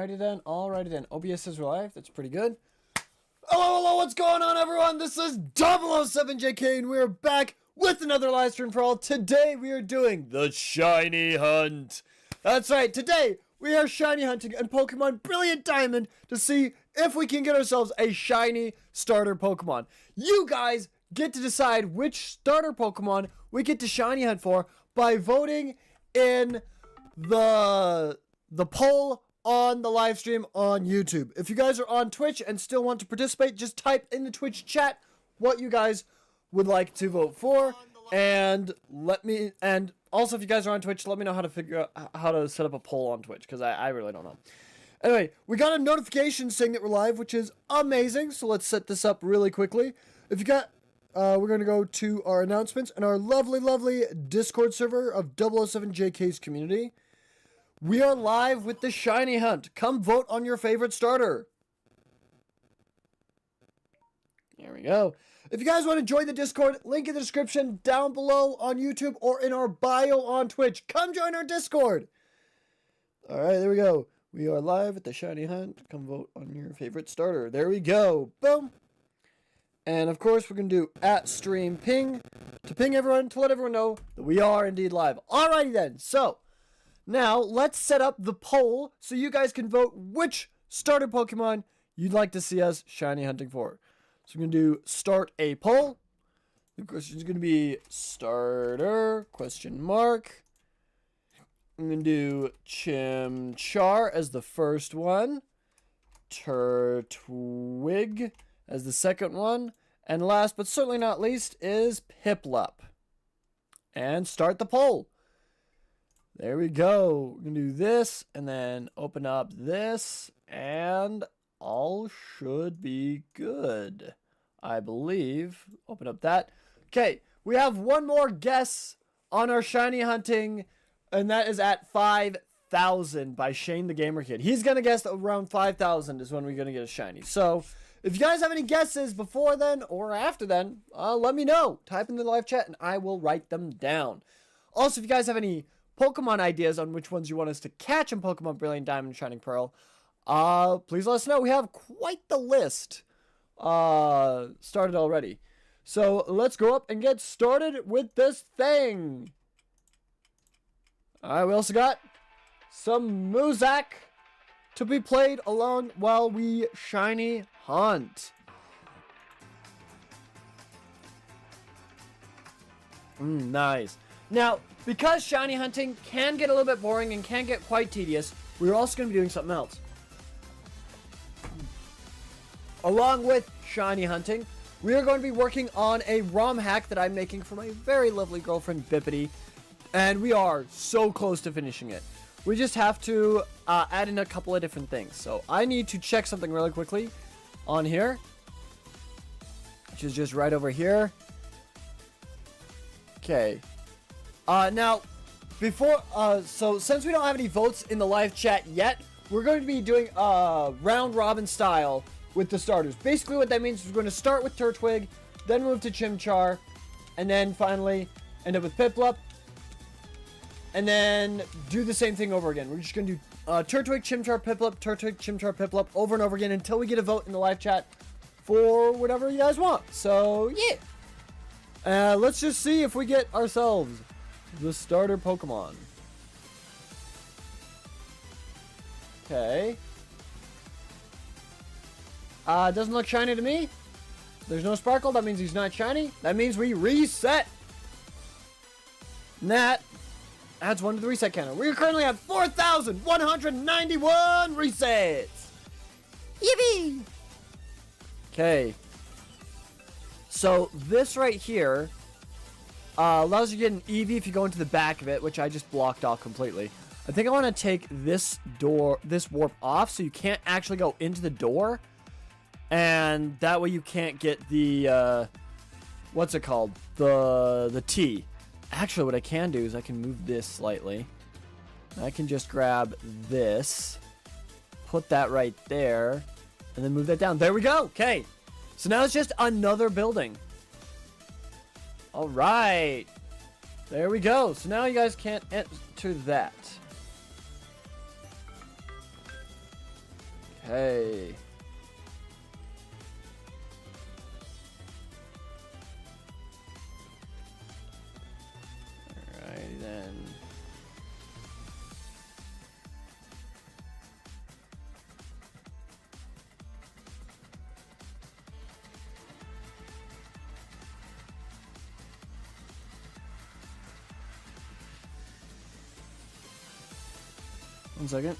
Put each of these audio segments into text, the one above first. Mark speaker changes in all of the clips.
Speaker 1: Alrighty then. OBS is live. That's pretty good. Hello, what's going on, everyone? This is 007JK, and we're back with another live stream for all. Today, we are doing the Shiny Hunt. That's right. Today, we are shiny hunting in Pokemon Brilliant Diamond to see if we can get ourselves a shiny starter Pokemon. You guys get to decide which starter Pokemon we get to shiny hunt for by voting in the poll on the live stream on YouTube. If you guys are on Twitch and still want to participate, just type in the Twitch chat what you guys would like to vote for, and also if you guys are on Twitch, let me know how to figure out how to set up a poll on Twitch, because I really don't know. Anyway, we got a notification saying that we're live, which is amazing, so let's set this up really quickly. If you got we're going to go to our announcements and our lovely Discord server of 007JK's community. We are live with the Shiny Hunt. Come vote on your favorite starter. There we go. If you guys want to join the Discord, link in the description down below on YouTube or in our bio on Twitch. Come join our Discord. All right, there we go. We are live with the Shiny Hunt. Come vote on your favorite starter. There we go. Boom. And of course, we're going to do @stream_ping to ping everyone, to let everyone know that we are indeed live. Alrighty then. So, now let's set up the poll so you guys can vote which starter Pokemon you'd like to see us shiny hunting for. So, we're going to do start a poll. The question is going to be starter, ? I'm going to do Chimchar as the first one. Turtwig as the second one, and last but certainly not least is Piplup. And start the poll. There we go. We're gonna do this and then open up this, and all should be good, I believe. Open up that. Okay, we have one more guess on our shiny hunting, and that is at 5,000 by Shane the Gamer Kid. He's gonna guess around 5,000 is when we're gonna get a shiny. So if you guys have any guesses before then or after then, let me know. Type in the live chat and I will write them down. Also, if you guys have any Pokemon ideas on which ones you want us to catch in Pokemon Brilliant Diamond and Shining Pearl, please let us know. We have quite the list started already. So let's go up and get started with this thing. Alright, we also got some Muzak to be played along while we shiny hunt. Nice. Now, because shiny hunting can get a little bit boring and can get quite tedious, we're also going to be doing something else. Along with shiny hunting, we are going to be working on a ROM hack that I'm making for my very lovely girlfriend, Bippity. And we are so close to finishing it. We just have to add in a couple of different things. So I need to check something really quickly on here, which is just right over here. Okay. Now, before, so since we don't have any votes in the live chat yet, we're going to be doing round robin style with the starters. Basically what that means is we're going to start with Turtwig, then move to Chimchar, and then finally end up with Piplup. And then do the same thing over again. We're just going to do Turtwig, Chimchar, Piplup, Turtwig, Chimchar, Piplup over and over again until we get a vote in the live chat for whatever you guys want. So, yeah. Let's just see if we get ourselves the starter Pokemon. Okay. Doesn't look shiny to me. There's no sparkle. That means he's not shiny. That means we reset. And that adds 1 to the reset counter. We are currently at 4,191 resets. Yippee! Okay. So this right here allows you to get an Eevee if you go into the back of it, which I just blocked off completely. I think I want to take this warp off so you can't actually go into the door, and that way you can't get the what's it called? The T. Actually, what I can do is I can move this slightly. I can just grab this, put that right there, and then move that down. There we go. Okay. So now it's just another building. All right. There we go. So now you guys can't enter that. Okay. Alright then. One second.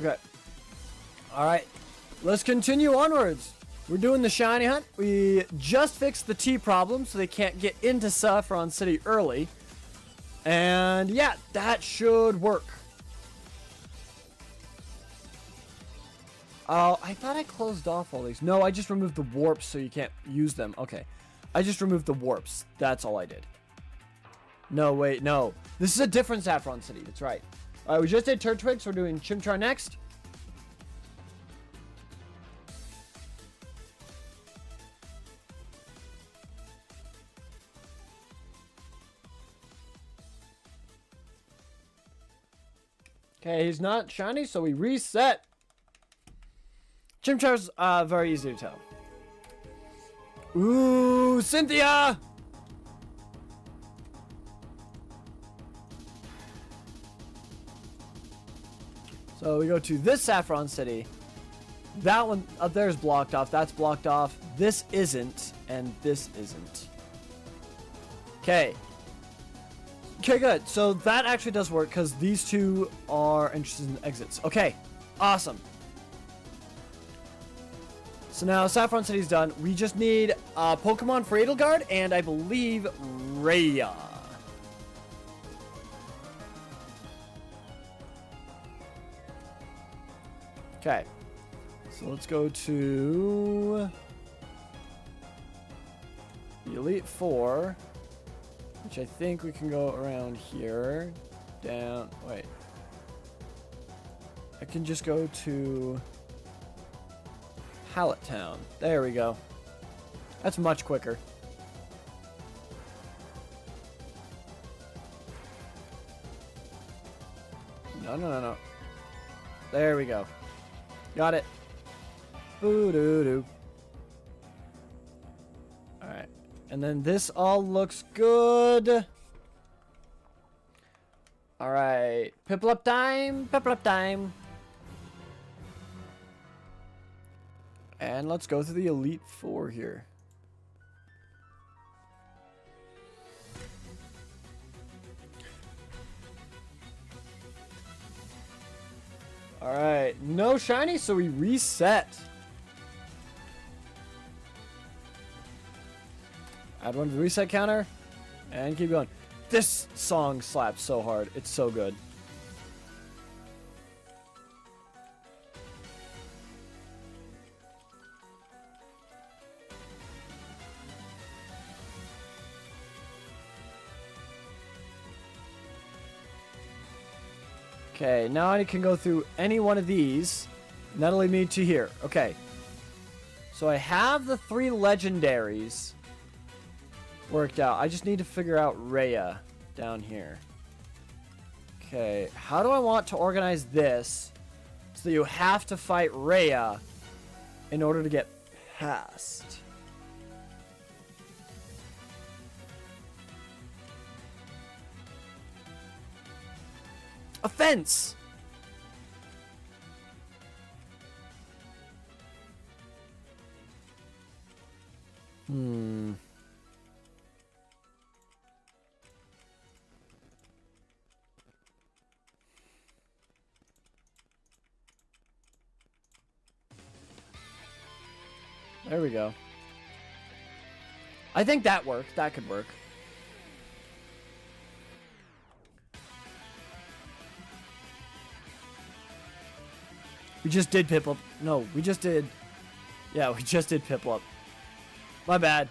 Speaker 1: Okay. Alright. Let's continue onwards. We're doing the shiny hunt. We just fixed the T problem so they can't get into Saffron City early. And yeah, that should work. Oh, I thought I closed off all these. No, I just removed the warps so you can't use them. Okay. I just removed the warps. That's all I did. No, wait, no. This is a different Saffron City. That's right. Alright, we just did Turtwig, so we're doing Chimchar next. Okay, he's not shiny, so we reset. Chimchar's very easy to tell. Ooh, Cynthia! So we go to this Saffron City. That one up there is blocked off. That's blocked off. This isn't, and this isn't. Okay. Okay, good. So that actually does work because these two are interested in exits. Okay, awesome. So now Saffron City's done. We just need Pokemon for Edelgard and I believe Rhea. Okay. So let's go to the Elite Four, which I think we can go around here. Down. Wait. I can just go to Hallett Town. There we go. That's much quicker. No. There we go. Got it. Boo-doo-doo. Alright. And then this all looks good. Alright. Piplup time. Piplup time. And let's go through the Elite Four here. Alright, no shiny, so we reset. Add one to the reset counter, and keep going. This song slaps so hard. It's so good. Okay, now I can go through any one of these. And that'll lead me to here. Okay. So I have the 3 legendaries worked out. I just need to figure out Rhea down here. Okay, how do I want to organize this so you have to fight Rhea in order to get past? A fence! There we go. I think that worked. That could work. We just did Piplup. No, we just did... Yeah, we just did Piplup. My bad.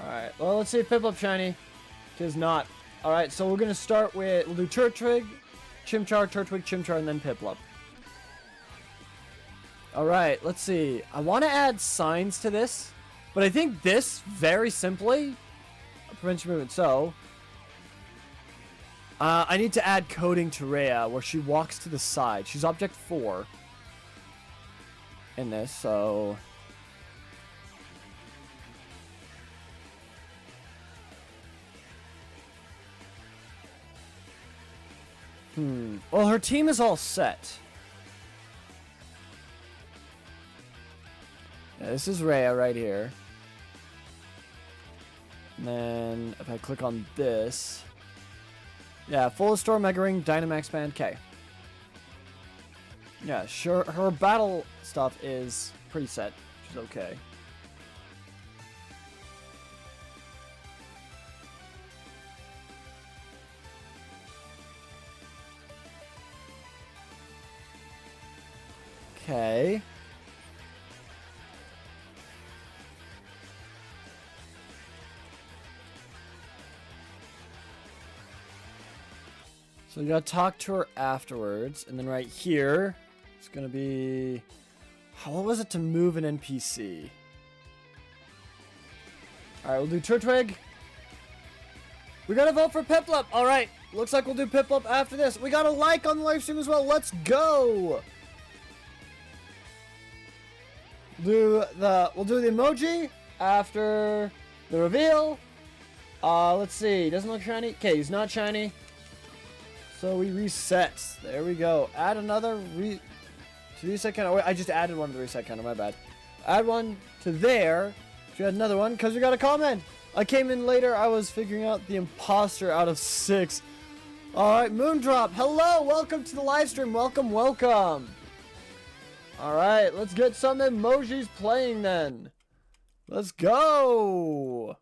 Speaker 1: Alright, well, let's see if Piplup shiny. Tis not. Alright, so we're going to start with... We'll do Turtwig, Chimchar, Turtwig, Chimchar, and then Piplup. All right, let's see. I want to add signs to this, but I think this, very simply, prevents movement. So, I need to add coding to Rhea, where she walks to the side. She's object 4 in this, so... Well, her team is all set. Yeah, this is Rhea right here. And then if I click on this, yeah, full store, Mega Ring, Dynamax Band, K. Yeah, sure. Her battle stuff is pretty set, which is okay. Okay. So you gotta talk to her afterwards, and then right here, it's gonna be... What was it to move an NPC? Alright, we'll do Turtwig. We gotta vote for Piplup! Alright, looks like we'll do Piplup after this. We got a like on the live stream as well, let's go! We'll do the emoji after the reveal. Let's see, doesn't look shiny. Okay, he's not shiny. So we reset. There we go. Add another reset counter. Oh, wait, I just added one to the reset counter. My bad. Add one to there. So we had another one because we got a comment. I came in later. I was figuring out the imposter out of 6. All right, Moondrop. Hello. Welcome to the live stream. Welcome, welcome. All right, let's get some emojis playing then. Let's go.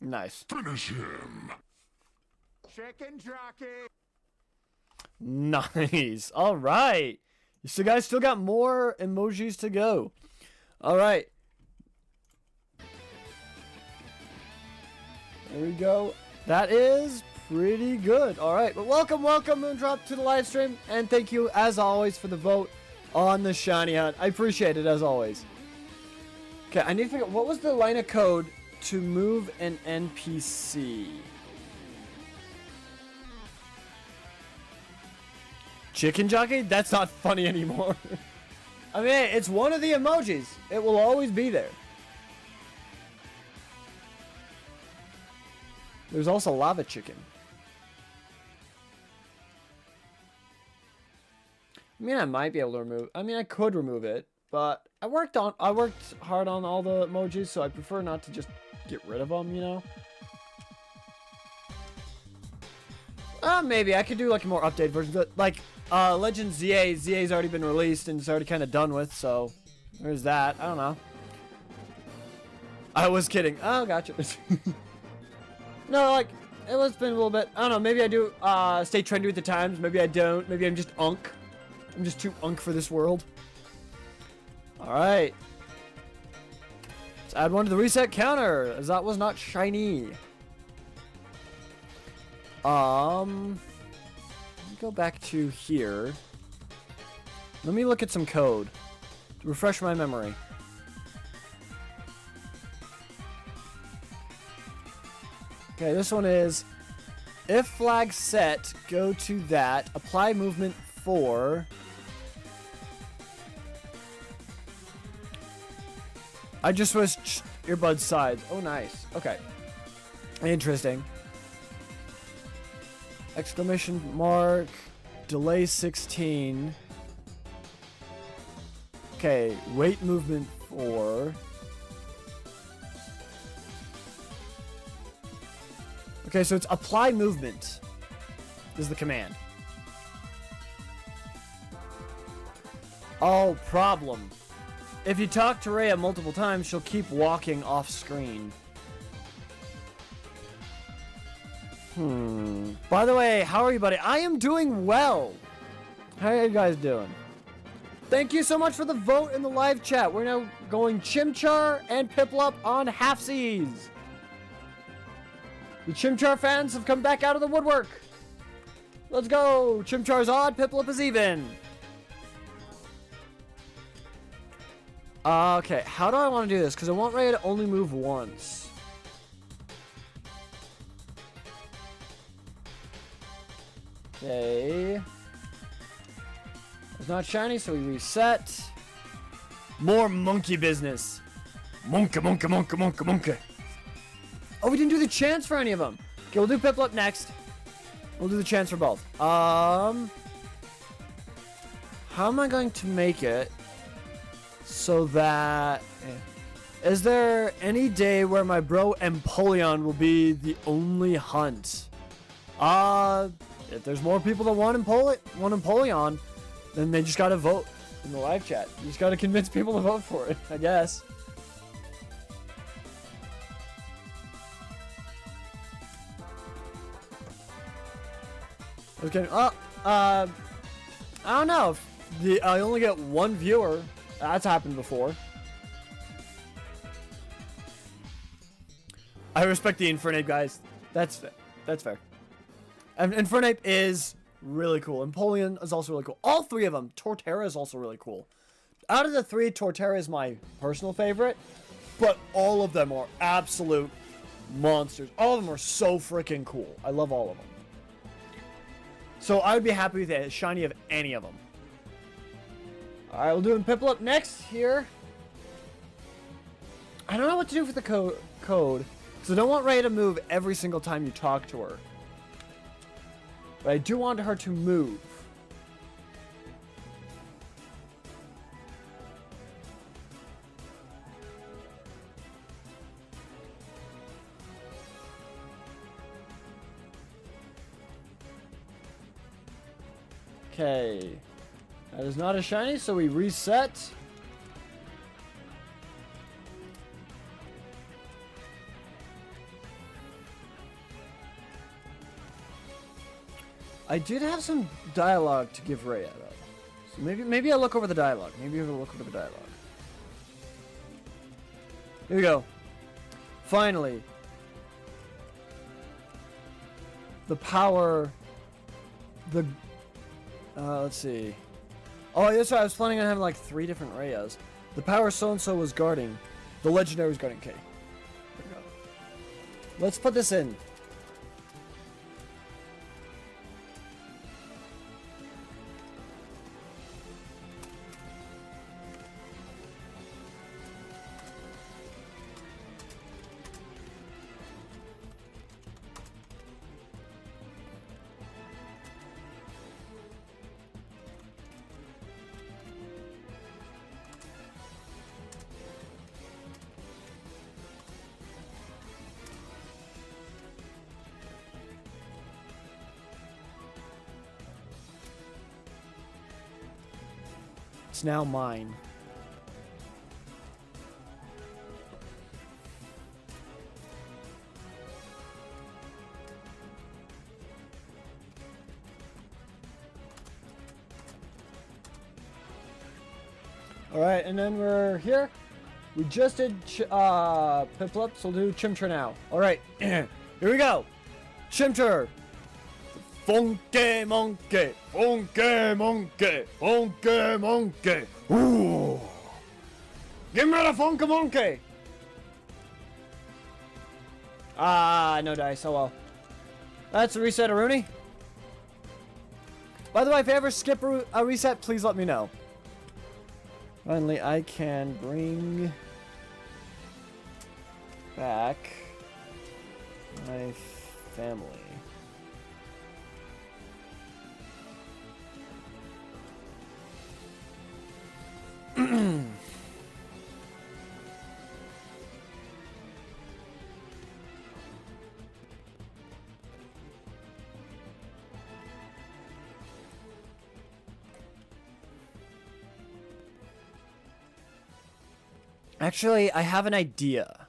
Speaker 1: Nice.
Speaker 2: Finish him.
Speaker 3: Chicken jockey.
Speaker 1: Nice. All right. So guys still got more emojis to go. All right. There we go. That is pretty good. All right. But welcome, Moondrop, to the live stream. And thank you, as always, for the vote on the Shiny Hunt. I appreciate it, as always. Okay, I need to figure out, what was the line of code to move an NPC? Chicken jockey? That's not funny anymore. I mean, it's one of the emojis. It will always be there. There's also lava chicken. I mean, I might be able to remove... I mean, I could remove it, but I worked hard on all the emojis, so I prefer not to just get rid of them, you know? Maybe I could do like a more updated version, but like Legend ZA's already been released and it's already kind of done with, so there's that. I don't know. I was kidding. Oh, gotcha. No, like it's been a little bit. I don't know. Maybe I do stay trendy with the times. Maybe I don't. Maybe I'm just unk. I'm just too unk for this world. All right. Let's add one to the reset counter, as that was not shiny. Let me go back to here. Let me look at some code to refresh my memory. Okay, this one is, if flag set, go to that, apply movement 4. I just switched earbud sides. Oh, nice. Okay. Interesting. Exclamation mark, delay 16. Okay, wait movement 4. Okay, so it's apply movement is the command. Oh, problem. If you talk to Rhea multiple times, she'll keep walking off screen. By the way, how are you, buddy? I am doing well. How are you guys doing? Thank you so much for the vote in the live chat. We're now going Chimchar and Piplup on halfsies. The Chimchar fans have come back out of the woodwork. Let's go. Chimchar's odd. Piplup is even. Okay, how do I want to do this? Because I want Ray to only move once. Okay. It's not shiny, so we reset. More monkey business. Monkey, monkey, monkey, monkey, monkey. Oh, we didn't do the chance for any of them. Okay, we'll do Piplup next. We'll do the chance for both. How am I going to make it so that... Is there any day where my bro Empoleon will be the only hunt? If there's more people that want Empoleon, then they just gotta vote in the live chat. You just gotta convince people to vote for it, I guess. Okay. I don't know. If I only get one viewer. That's happened before. I respect the Infernape, guys. That's fair. That's fair. And Infernape is really cool. Empoleon is also really cool. All three of them. Torterra is also really cool. Out of the three, Torterra is my personal favorite. But all of them are absolute monsters. All of them are so freaking cool. I love all of them. So I would be happy with a shiny of any of them. Alright, we'll do Piplup next here. I don't know what to do for the code. Because I don't want Ray to move every single time you talk to her. But I do want her to move. Okay. That is not a shiny, so we reset. I did have some dialogue to give Ray out of. So maybe I'll look over the dialogue. Maybe I'll look over the dialogue. Here we go. Finally. The power... let's see. Oh, that's right. I was planning on having like 3 different Rayas. The power so-and-so was guarding. The legendary was guarding K. There we go. Let's put this in. It's now mine. Alright, and then we're here. We just did Piplup, so we'll do Chimchar now. Alright, here we go. Chimchar. Funky monkey, funky monkey, funky monkey. Ooh. Give me the funky monkey. No dice. Oh well. That's a reset, Rooney. By the way, if you ever skip a reset, please let me know. Finally, I can bring back my family. Actually, I have an idea.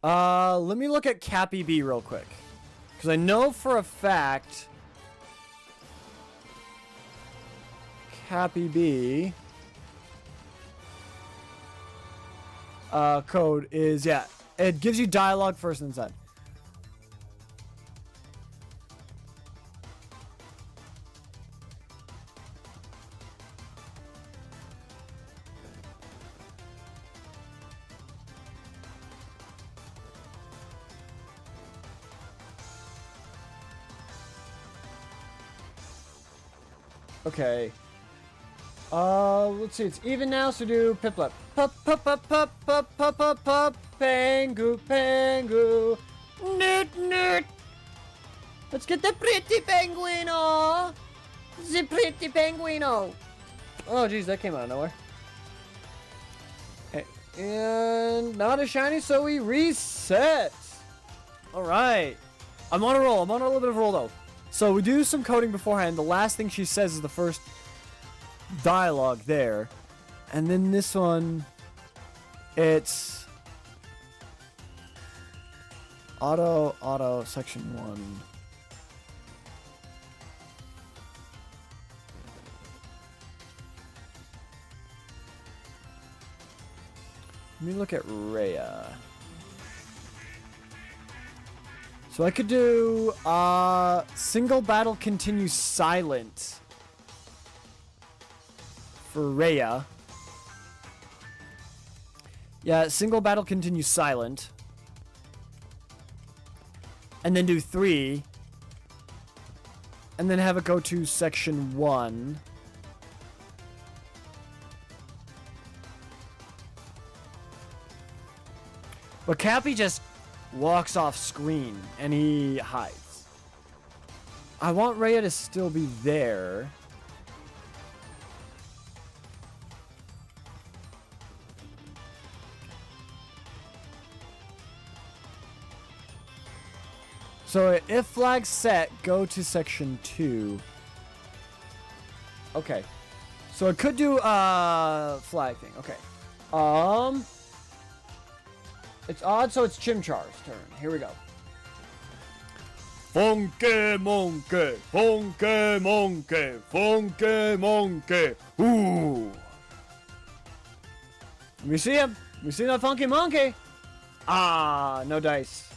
Speaker 1: Let me look at Cappy B real quick. Because I know for a fact Cappy B code is, yeah, it gives you dialogue first and then. Okay. Let's see. It's even now, so do Piplup. Pup, pup, pup, pup, pup, pup, pup, pup. Pangu, pangu. Newt, newt. Let's get the pretty penguino. The pretty penguino. Oh, geez, that came out of nowhere. Okay. And not a shiny, so we reset. All right. I'm on a roll. I'm on a little bit of a roll, though. So we do some coding beforehand. The last thing she says is the first dialogue there. And then this one, it's auto, section 1. Let me look at Rhea. So I could do single battle continues silent for Rhea. Yeah, single battle continues silent. And then do 3. And then have it go to section 1. But Cappy just walks off screen and he hides. I want Rhea to still be there. So if flag set, go to section 2. Okay. So it could do flag thing. Okay. It's odd, so it's Chimchar's turn. Here we go. Funky monkey, funky monkey, funky monkey. Ooh. Let me see him. Let me see that funky monkey. Ah, no dice.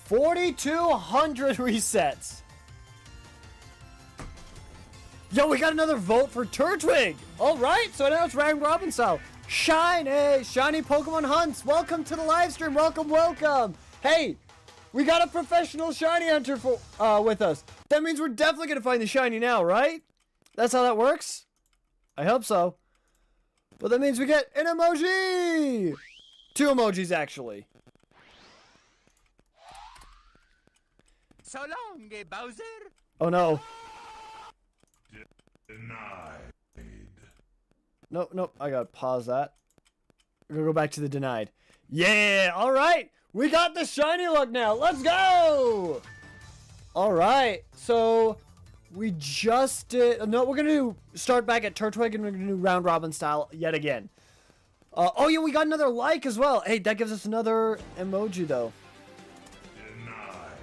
Speaker 1: 4,200 resets. Yo, we got another vote for Turtwig. All right, so now it's round robin style. Shiny Pokemon hunts. Welcome to the live stream. Welcome. Hey, we got a professional shiny hunter for with us. That means we're definitely gonna find the shiny now, right? That's how that works. I hope so. But that means we get an emoji. 2 emojis actually.
Speaker 3: So long, Bowser.
Speaker 1: Oh no.
Speaker 2: Denied.
Speaker 1: Nope. I gotta pause that. We're gonna go back to the denied. Yeah, alright! We got the ShinyLock now! Let's go! Alright, so we just did. No, we're gonna start back at Turtwig and we're gonna do round robin style yet again. Oh yeah, we got another like as well. Hey, that gives us another emoji though.
Speaker 2: Denied.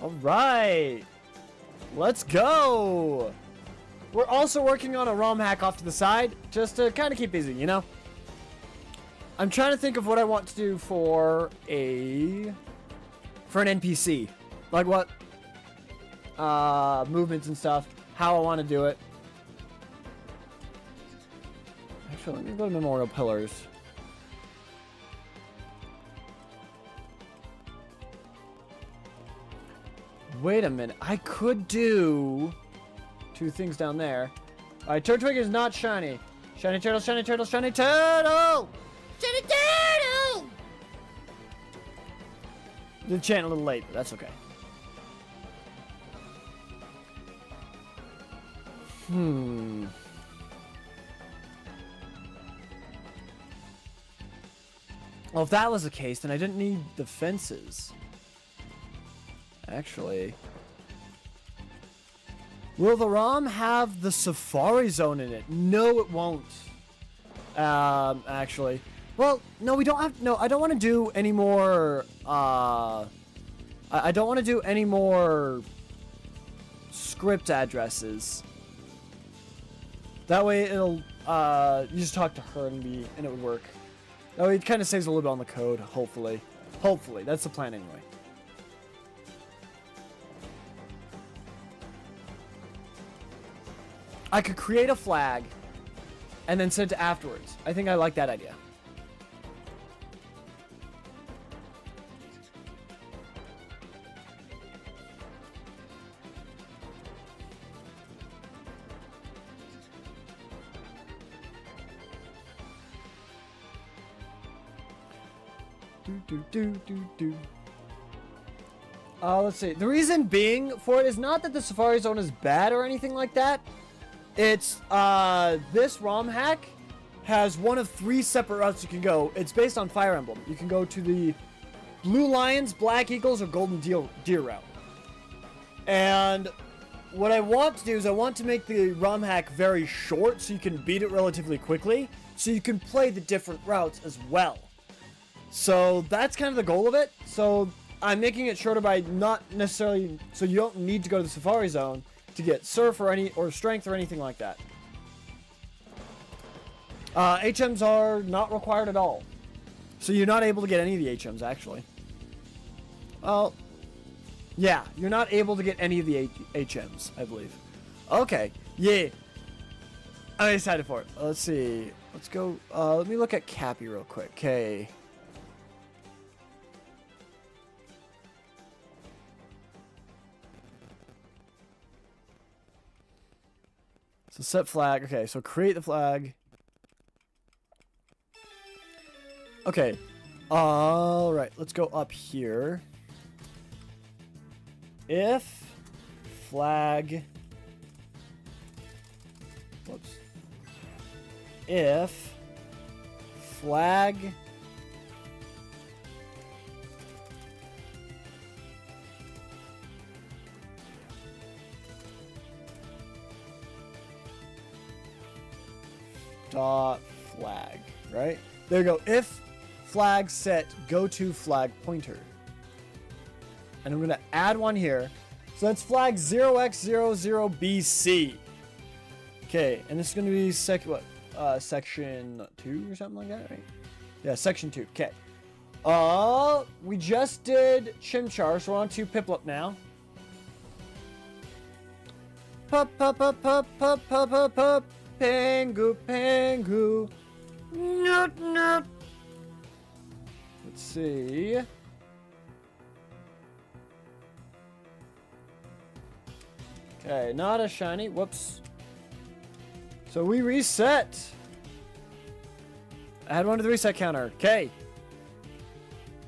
Speaker 1: Alright. Let's go! We're also working on a ROM hack off to the side, just to kind of keep busy, you know? I'm trying to think of what I want to do for an NPC. Like what movements and stuff, how I want to do it. Actually, let me go to Memorial Pillars. Wait a minute, I could do 2 things down there. Alright, Turtwig is not shiny. Shiny turtle, shiny turtle, shiny turtle! Shiny turtle! Did chant a little late, but that's okay. Well, if that was the case, then I didn't need the fences. Actually. Will the ROM have the Safari Zone in it? No, it won't. Actually. Well, no, we don't have... No, I don't want to do any more... I don't want to do any more script addresses. That way it'll... you just talk to her and it would work. That way it kind of saves a little bit on the code, hopefully. Hopefully. That's the plan anyway. I could create a flag and then send it afterwards. I think I like that idea. Let's see. The reason being for it is not that the Safari Zone is bad or anything like that. It's, this ROM hack has one of 3 separate routes you can go. It's based on Fire Emblem. You can go to the Blue Lions, Black Eagles, or Golden Deer route. And what I want to do is I want to make the ROM hack very short so you can beat it relatively quickly. So you can play the different routes as well. So that's kind of the goal of it. So I'm making it shorter by not necessarily, so you don't need to go to the Safari Zone to get Surf or Strength or anything like that. HMs are not required at all. So you're not able to get any of the HMs, actually. Well, yeah, you're not able to get any of the HMs, I believe. Okay, yeah. I'm excited for it. Let's see. Let's go, let me look at Cappy real quick. Okay. So set flag. Okay, so create the flag. Okay. All right, let's go up here. If flag, whoops. If flag dot flag, right? There you go. If flag set go to flag pointer. And I'm going to add one here. So that's flag 0x00BC. Okay, and this is going to be section 2 or something like that, right? Yeah, section 2. Okay. We just did Chimchar, so we're on to Piplup now. Pup, pup, pup, pup, pup, pup, pup, pup. Pangu, Pangu. Nut, nut. Let's see. Okay, not a shiny. Whoops. So we reset. Add one to the reset counter. Okay.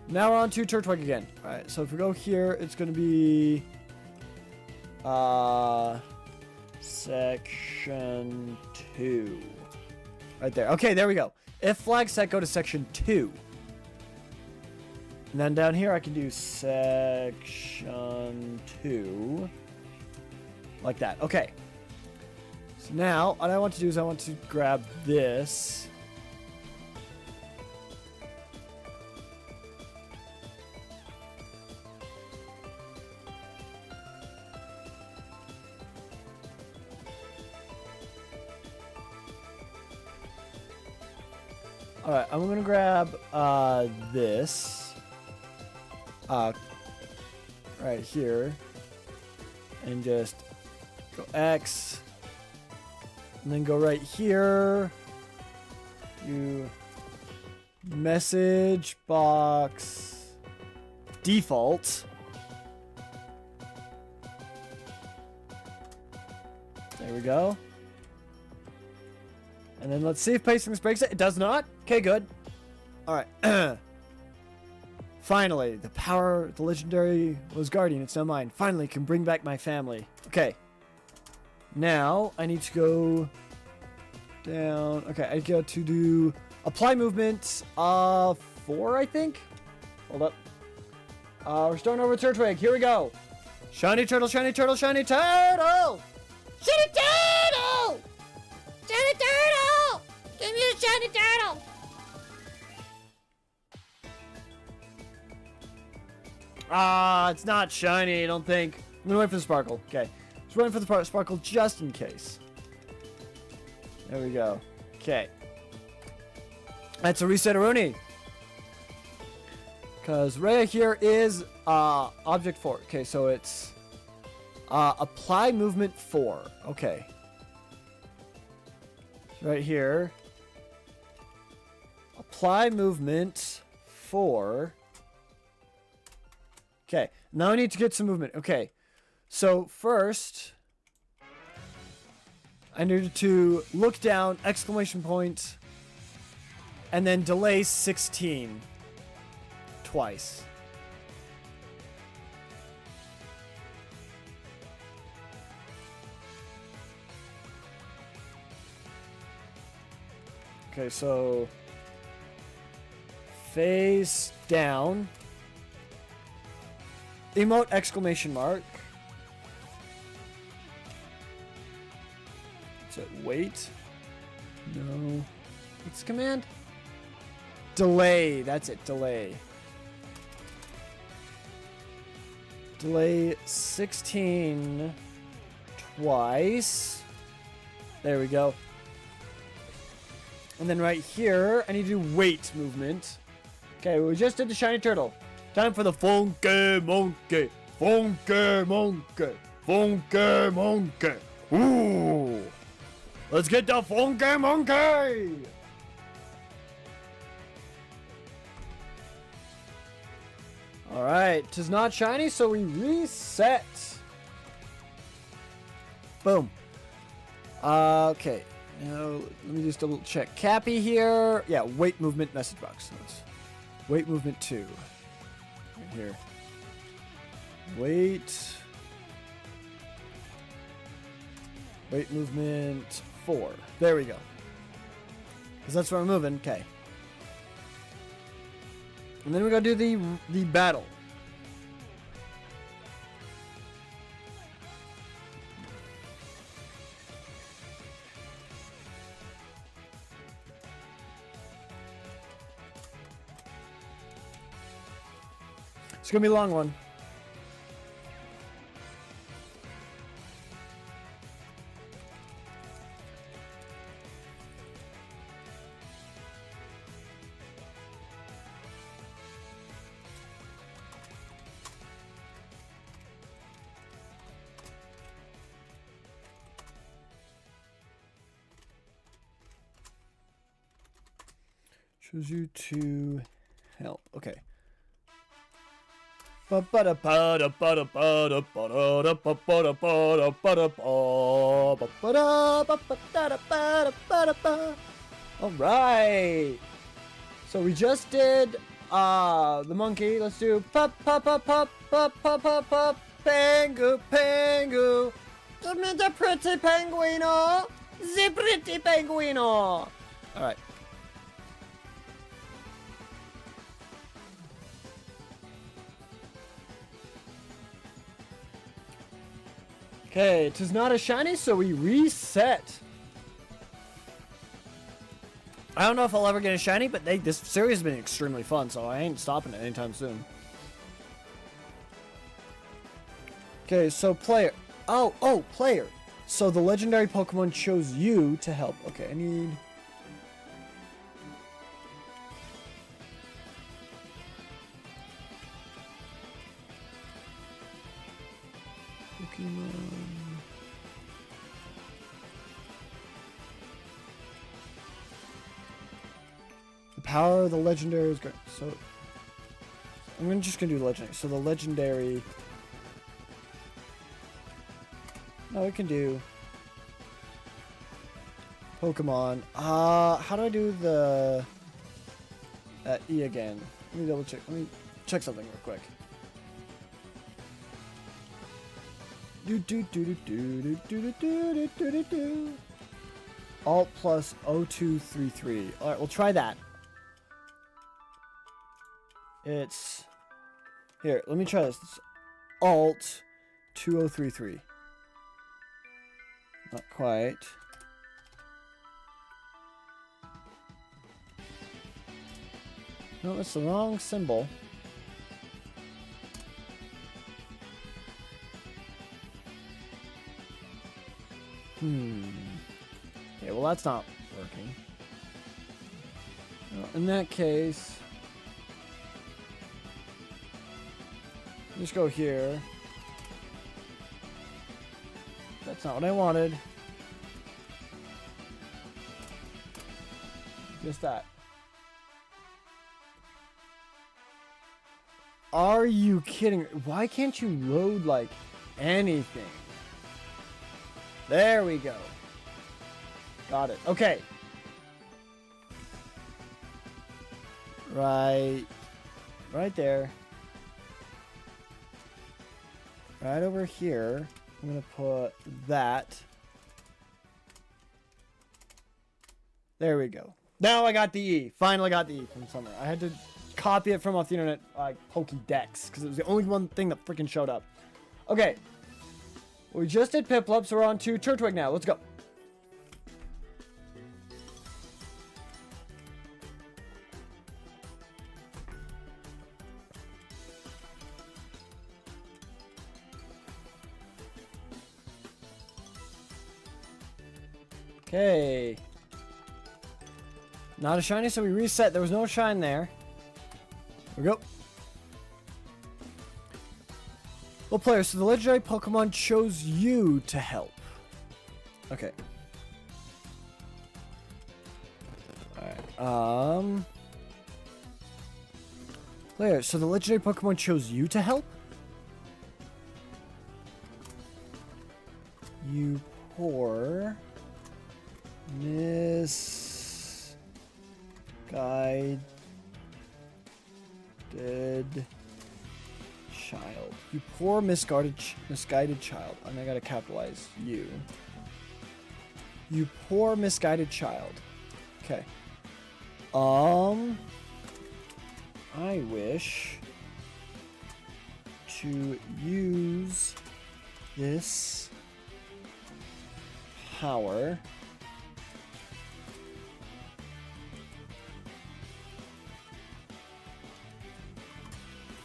Speaker 1: Now we're on to Turtwig again. Alright, so if we go here, it's going to be... Section 2. Right there. Okay, there we go. If flag set, go to section 2. And then down here, I can do section 2. Like that. Okay. So now, what I want to do is I want to grab this. Alright, I'm gonna grab this right here and just go X and then go right here, you message box default. There we go. And then let's see if pasting this breaks it. It does not. Okay, good. Alright. Finally, the power, the legendary was guardian. It's now mine. Finally, can bring back my family. Okay. Now, I need to go down. Okay, I go to do apply movement 4, I think. Hold up. We're starting over with Turtwig. Here we go. Shiny turtle, shiny turtle, shiny turtle! Shiny turtle! Shiny turtle! Give me a shiny turtle! It's not shiny, I don't think. I'm gonna wait for the sparkle. Okay. Just waiting for the sparkle just in case. There we go. Okay. That's a reset Rooney. Because right here is object 4. Okay, so it's apply movement 4. Okay. Right here. Apply movement 4. Okay, now I need to get some movement. Okay, so first, I needed to look down, exclamation point, and then delay 16. twice. Okay, so face down. Emote exclamation mark. Is it wait? No. What's the command? Delay. That's it. Delay. Delay 16 twice. There we go. And then right here, I need to do wait movement. Okay, we just did the shiny turtle. Time for the funky monkey. Funky monkey. Funky monkey. Ooh. Let's get the funky monkey. All right, 'tis not shiny, so we reset. Boom. Okay. Now, let me just double check. Cappy here. Yeah, wait movement message box. Let's wait movement 2. Right here. Wait. Wait movement 4. There we go. Because that's where we're moving. Okay. And then we gotta do the battle. It's gonna be a long one. Choose you to help. Okay. All right. So we just did the monkey. Let's do pop pop pop pop pop pop pop pop pangu pangu. Give me the pretty penguino. The pretty penguino. All right. Okay, it is not a shiny, so we reset. I don't know if I'll ever get a shiny, but this series has been extremely fun, so I ain't stopping it anytime soon. Okay, so player. Oh, player. So the legendary Pokemon chose you to help. Okay, I need... Pokemon... The power of the legendary is good. So I'm just gonna do legendary. So the legendary. No, we can do Pokemon. How do I do the E again? Let me double check. Let me check something real quick. Alt plus 0233. All right, we'll try that. It's here. Let me try this. It's Alt 2033. Not quite. No, it's the wrong symbol. Okay, well that's not working. Well, in that case, just go here. That's not what I wanted. Just that. Are you kidding? Why can't you load like anything? There we go. Got it. Okay. Right right there. Right over here. I'm going to put that. There we go. Now I got the E. Finally got the E from somewhere. I had to copy it from off the internet, like Pokédex, because it was the only one thing that freaking showed up. Okay. We just did Piplup, so we're on to Turtwig now. Let's go. Okay. Not a shiny, so we reset. There was no shine there. Here we go. Well, players, so the legendary Pokemon chose you to help. Okay. Alright. Players, so the legendary Pokemon chose you to help? You poor misguided child. You poor misguided child. And I gotta capitalize you. You poor misguided child. Okay. I wish to use this power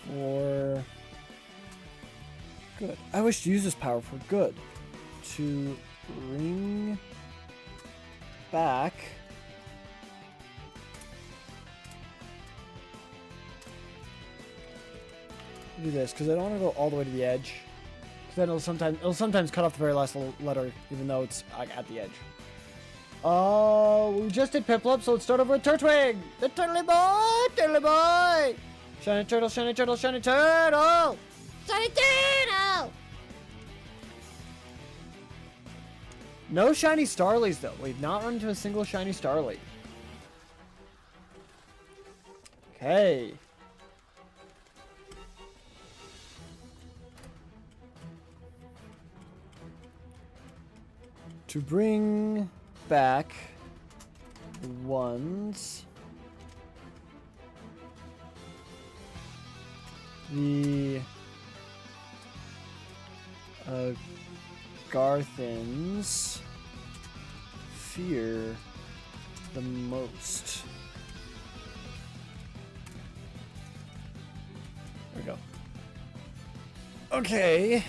Speaker 1: for good. I wish to use this power for good. To bring back do this because I don't want to go all the way to the edge. Because then it'll sometimes cut off the very last little letter, even though it's like, at the edge. We just did Piplup, so let's start over with Turtwig! The turtly boy! Turtly boy! Shiny turtle, shiny turtle, shiny turtle! Shiny turtle! No shiny Starlies, though. We've not run into a single shiny Starly. Okay. To bring back the ones, the Garthins fear the most. There we go. Okay.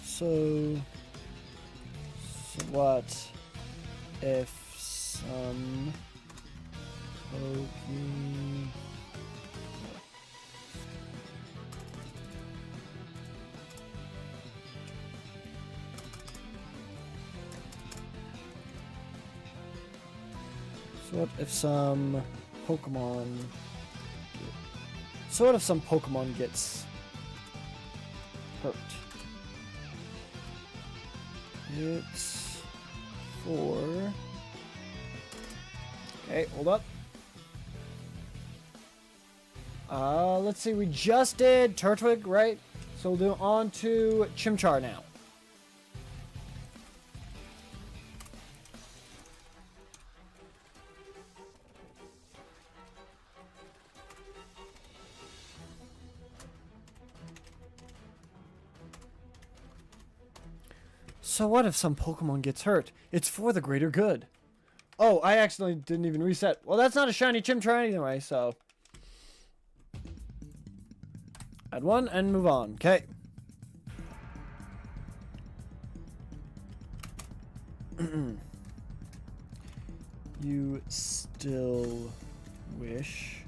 Speaker 1: So what if some Pokemon gets hurt? It's for... Okay, hold up. Let's see, we just did Turtwig, right? So we'll do on to Chimchar now. So what if some Pokemon gets hurt? It's for the greater good. Oh, I accidentally didn't even reset. Well, that's not a shiny Chimchar anyway, so... Add one and move on. Okay. You still wish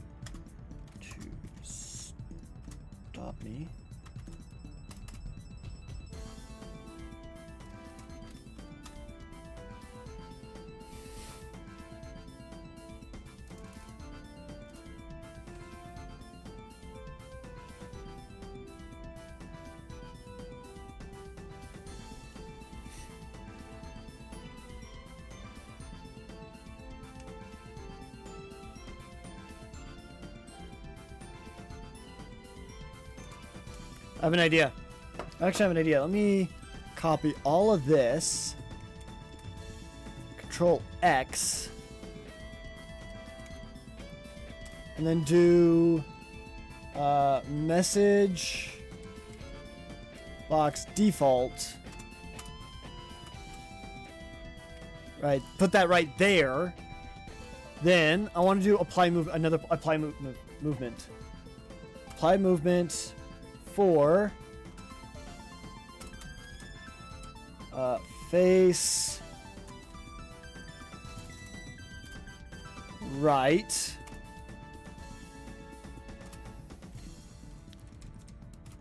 Speaker 1: to stop me? I have an idea. I actually have an idea. Let me copy all of this. Control X. And then do message box default. Right, put that right there. Then I want to do apply movement Apply movement for face right.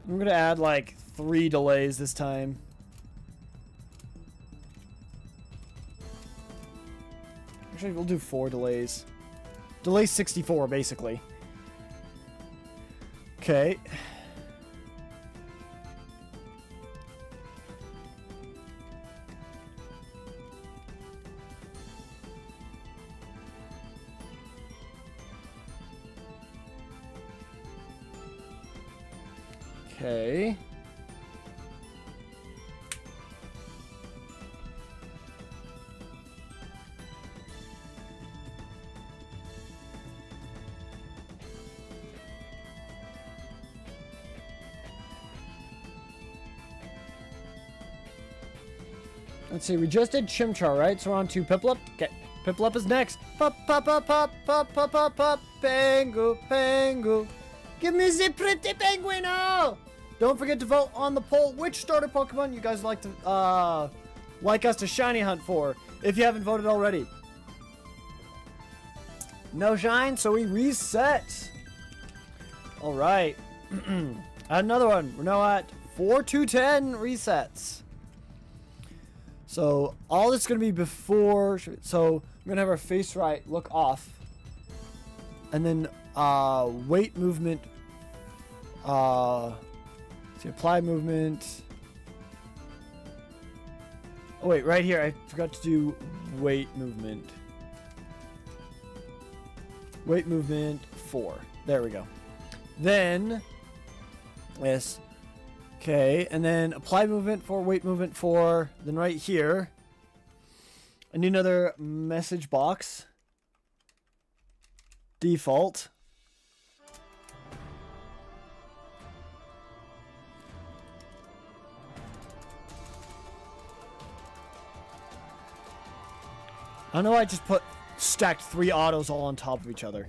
Speaker 1: I'm gonna add like 3 delays this time. Actually, we'll do 4 delays. Delay 64, basically. Okay. Okay. Let's see, we just did Chimchar, right? So we're on to Piplup. Okay, Piplup is next. Pop, pop, pop, pop, pop, pop, pop, pop, Pengu, Pengu. Give me the pretty penguino! Don't forget to vote on the poll which starter Pokemon you guys like to, like us to shiny hunt for, if you haven't voted already. No shine, so we reset. Alright. Another one. We're now at 4 to 10 resets. So all this is going to be before, so I'm going to have our face right look off. And then weight movement, see, apply movement. Oh wait, right here, I forgot to do weight movement. Weight movement 4. There we go. Then, yes. Okay, and then apply movement for weight movement 4. Then right here, I need another message box. Default. I don't know why I just stacked 3 autos all on top of each other.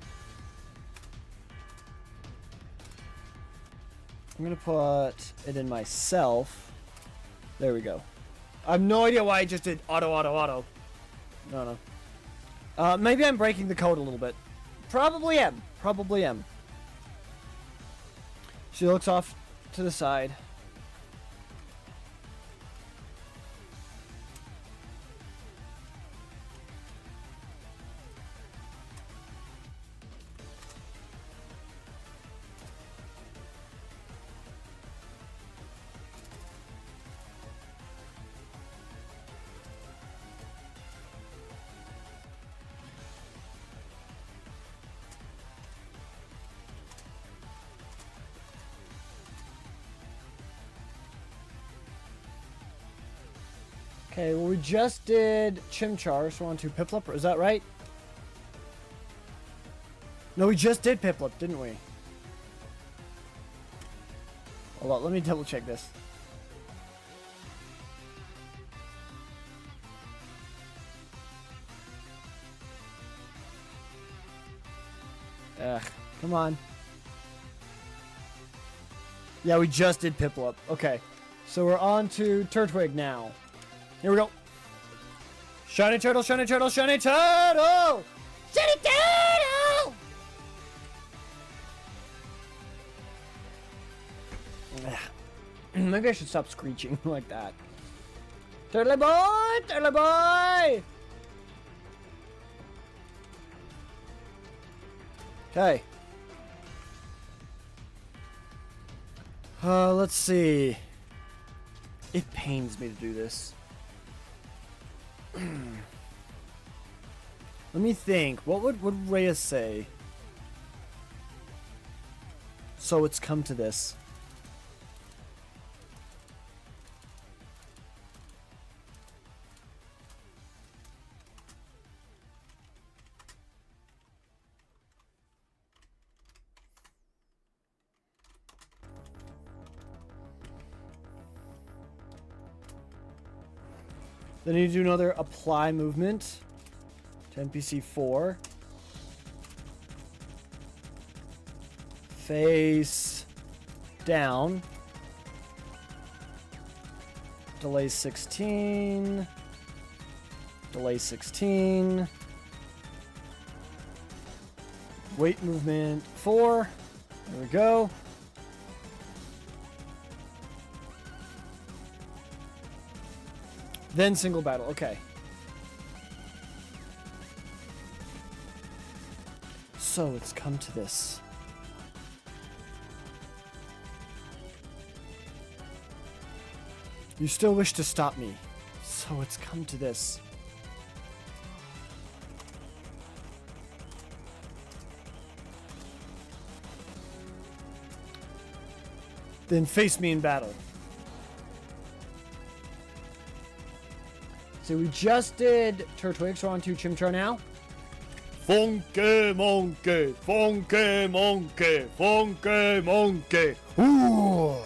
Speaker 1: I'm gonna put it in myself. There we go. I have no idea why I just did auto. No. Maybe I'm breaking the code a little bit. Probably am. She looks off to the side. Okay, well, we just did Chimchar, so we're on to Piplup. Is that right? No, we just did Piplup, didn't we? Hold on, let me double check this. Ugh, come on. Yeah, we just did Piplup. Okay, so we're on to Turtwig now. Here we go. Shiny turtle, shiny turtle, shiny turtle! Shiny turtle! Maybe I should stop screeching like that. Turtle boy! Turtle boy! Okay. Let's see. It pains me to do this. Let me think. What would Rhea say? So it's come to this. Then you do another apply movement to NPC 4. Face down. Delay 16. Delay 16. Weight movement 4. There we go. Then single battle. Okay. So it's come to this. You still wish to stop me. So it's come to this. Then face me in battle. So we just did Turtwig, so we're on to Chimchar now. Funky monkey, funky monkey, funky monkey. Ooh.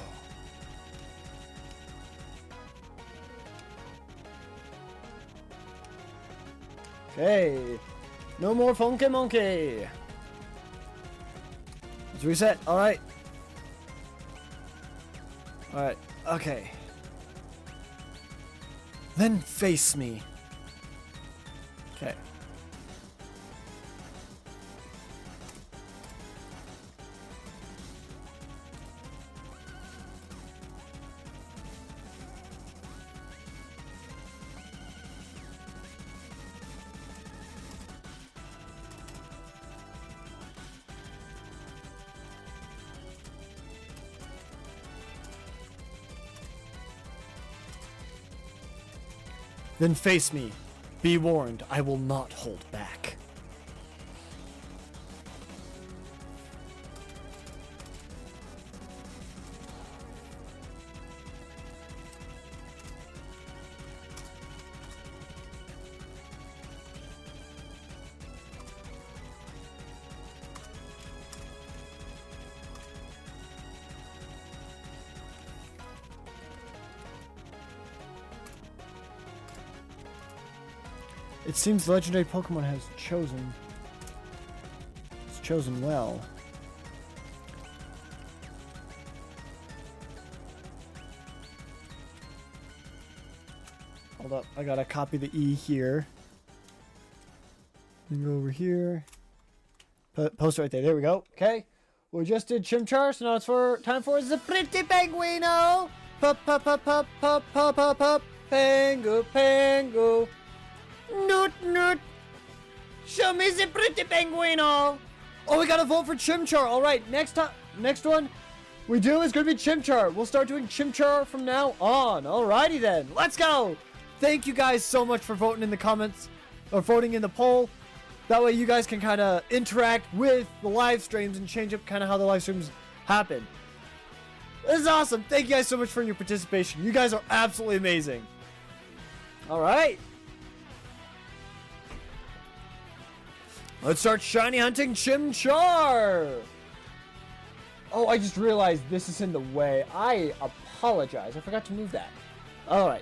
Speaker 1: Okay. No more funky monkey. Let's reset. Alright. Alright. Okay. Then face me. Okay. Then face me. Be warned, I will not hold back. It seems the legendary Pokemon has chosen. It's chosen well. Hold up, I gotta copy the E here. Then go over here. Post it right there. There we go. Okay. We just did Chimchar, so now it's time for the pretty penguino. Pop, pop, pop, pop, pop, pop, pop, pop. Pango, pango. Noot, noot. Show me the pretty penguino. Oh, we gotta vote for Chimchar. All right, next one we do is gonna be Chimchar. We'll start doing Chimchar from now on. Alrighty then, let's go. Thank you guys so much for voting in the comments or voting in the poll. That way you guys can kind of interact with the live streams and change up kind of how the live streams happen. This is awesome. Thank you guys so much for your participation. You guys are absolutely amazing. All right. Let's start shiny hunting Chimchar. Oh, I just realized this is in the way. I apologize. I forgot to move that. All right.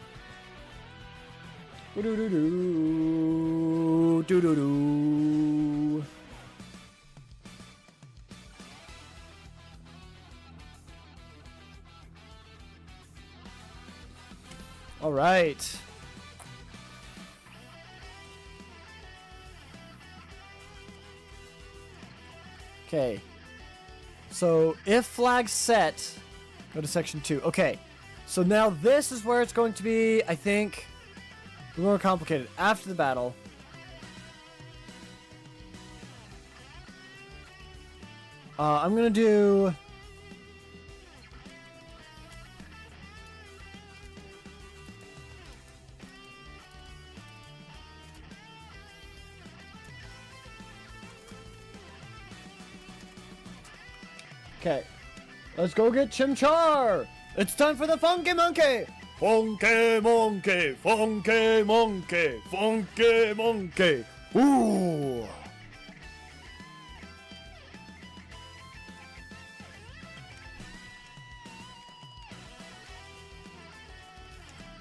Speaker 1: Do-do-do-do. Do-do-do. All right. Okay. So, if flag set, go to section 2. Okay. So now this is where it's going to be, I think, more complicated. After the battle. I'm going to do... Okay, let's go get Chimchar! It's time for the Funky Monkey! Funky Monkey! Funky Monkey! Funky Monkey! Ooh!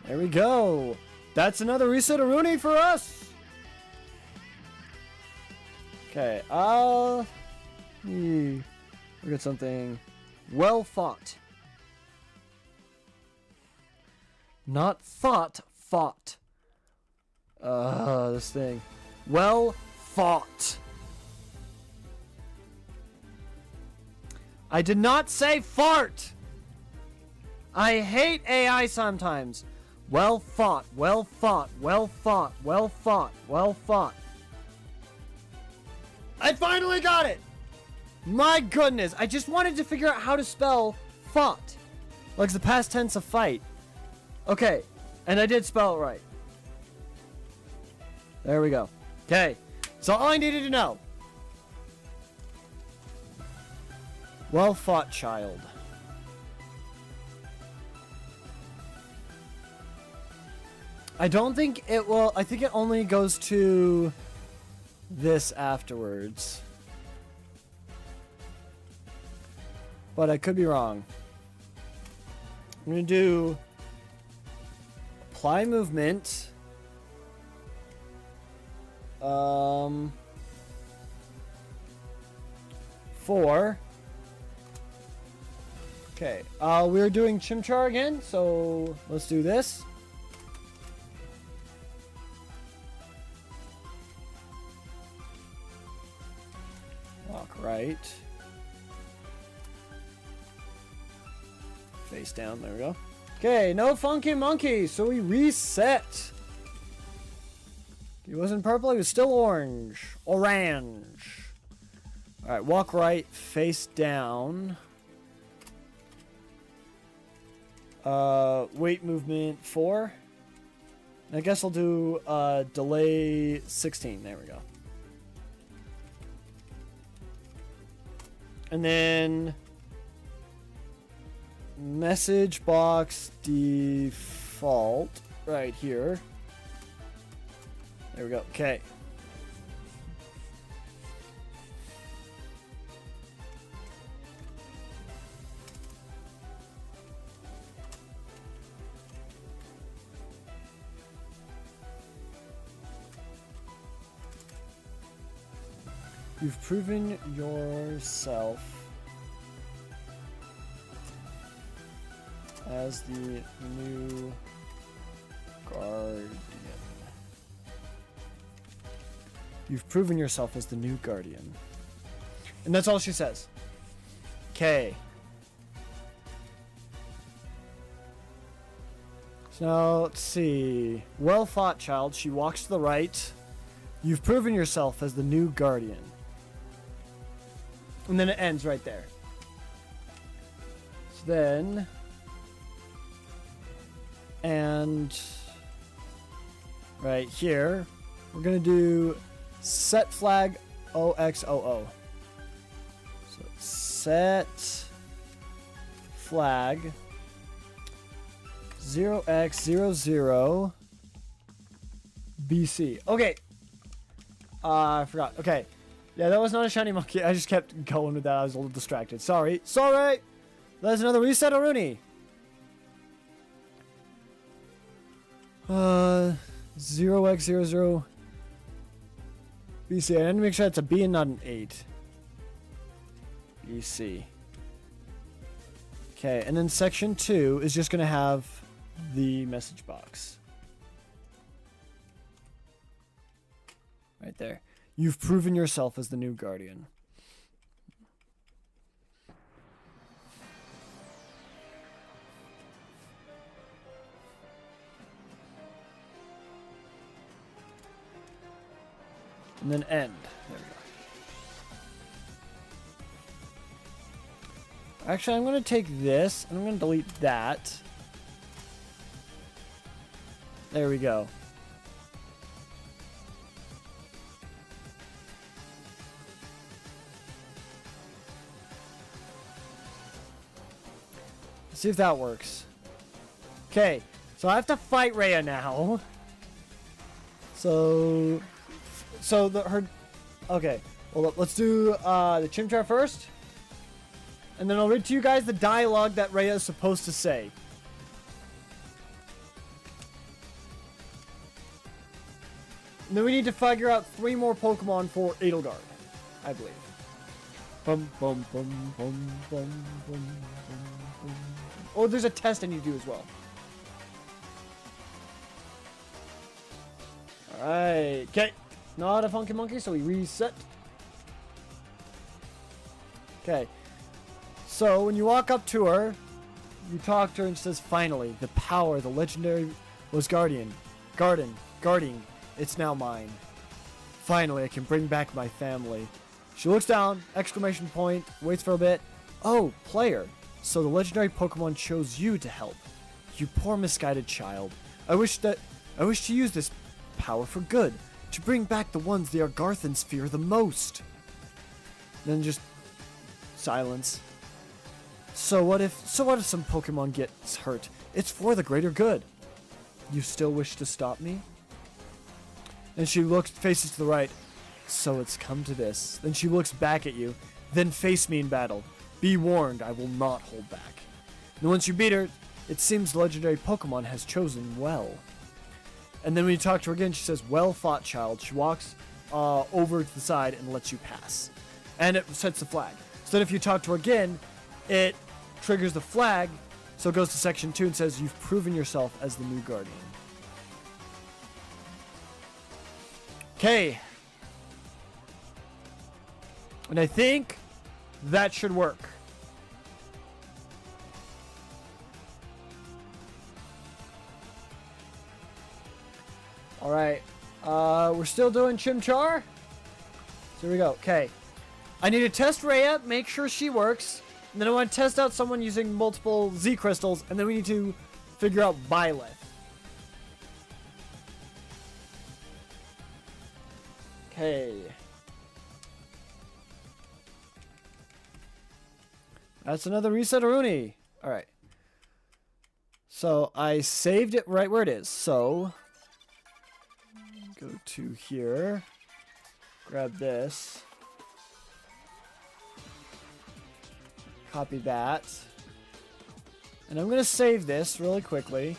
Speaker 1: There we go! That's another reset of Rooney for us. Okay, we got something. Well fought. Not thought, fought. This thing. Well fought. I did not say fart. I hate AI sometimes. Well fought, well fought, well fought, well fought, well fought. I finally got it! My goodness, I just wanted to figure out how to spell fought. Like the past tense of fight. Okay, and I did spell it right. There we go. Okay, so all I needed to know. Well fought, child. I don't think it will. I think it only goes to this afterwards. But I could be wrong. I'm going to do apply movement. 4. Okay. We're doing Chimchar again, so let's do this. Walk right. Face down. There we go. Okay, no funky monkey, so we reset. He wasn't purple, he was still orange. Orange. Alright, walk right, face down. Weight movement 4. I guess I'll do delay 16. There we go. And then message box default right here. There we go. Okay. You've proven yourself as the new guardian. You've proven yourself as the new guardian. And that's all she says. Okay. So now, let's see. Well fought, child. She walks to the right. You've proven yourself as the new guardian. And then it ends right there. So then... And... right here, we're going to do set flag OXOO. So set flag 0x00 BC. Okay. I forgot. Okay. Yeah, that was not a shiny monkey. I just kept going with that. I was a little distracted. Sorry. Sorry! That's another reset of Rooney. 0x00 BC. I need to make sure it's a B and not an 8. BC. Okay, and then section 2 is just going to have the message box. Right there. You've proven yourself as the new guardian. And then end. There we go. Actually, I'm going to take this and I'm going to delete that. There we go. Let's see if that works. Okay, so I have to fight Rhea now. So okay. Well, let's do the Chimchar first. And then I'll read to you guys the dialogue that Rhea is supposed to say. And then we need to figure out 3 more Pokemon for Edelgard, I believe. Bum, bum, bum, bum, bum, bum, bum, bum. Oh, there's a test I need to do as well. Alright. Okay. Not a Funky Monkey, so we reset. Okay. So, when you walk up to her, you talk to her and she says, finally, the power, the legendary was guardian. Guarding. It's now mine. Finally, I can bring back my family. She looks down, exclamation point, waits for a bit. Oh, player. So the legendary Pokemon chose you to help. You poor misguided child. I wish to use this power for good. To bring back the ones the Argarthans fear the most. Then just silence. So what if some Pokemon gets hurt? It's for the greater good. You still wish to stop me? And she faces to the right. So it's come to this. Then she looks back at you. Then face me in battle. Be warned, I will not hold back. And once you beat her, it seems the legendary Pokemon has chosen well. And then when you talk to her again, she says, well fought, child. She walks over to the side and lets you pass. And it sets the flag. So then if you talk to her again, it triggers the flag. So it goes to section 2 and says, you've proven yourself as the new guardian. Okay. And I think that should work. Alright. We're still doing Chimchar. So here we go. Okay. I need to test Rhea, make sure she works. And then I want to test out someone using multiple Z crystals. And then we need to figure out Byleth. Okay. That's another reset Aruni. Alright. So I saved it right where it is. So go to here. Grab this. Copy that. And I'm going to save this really quickly.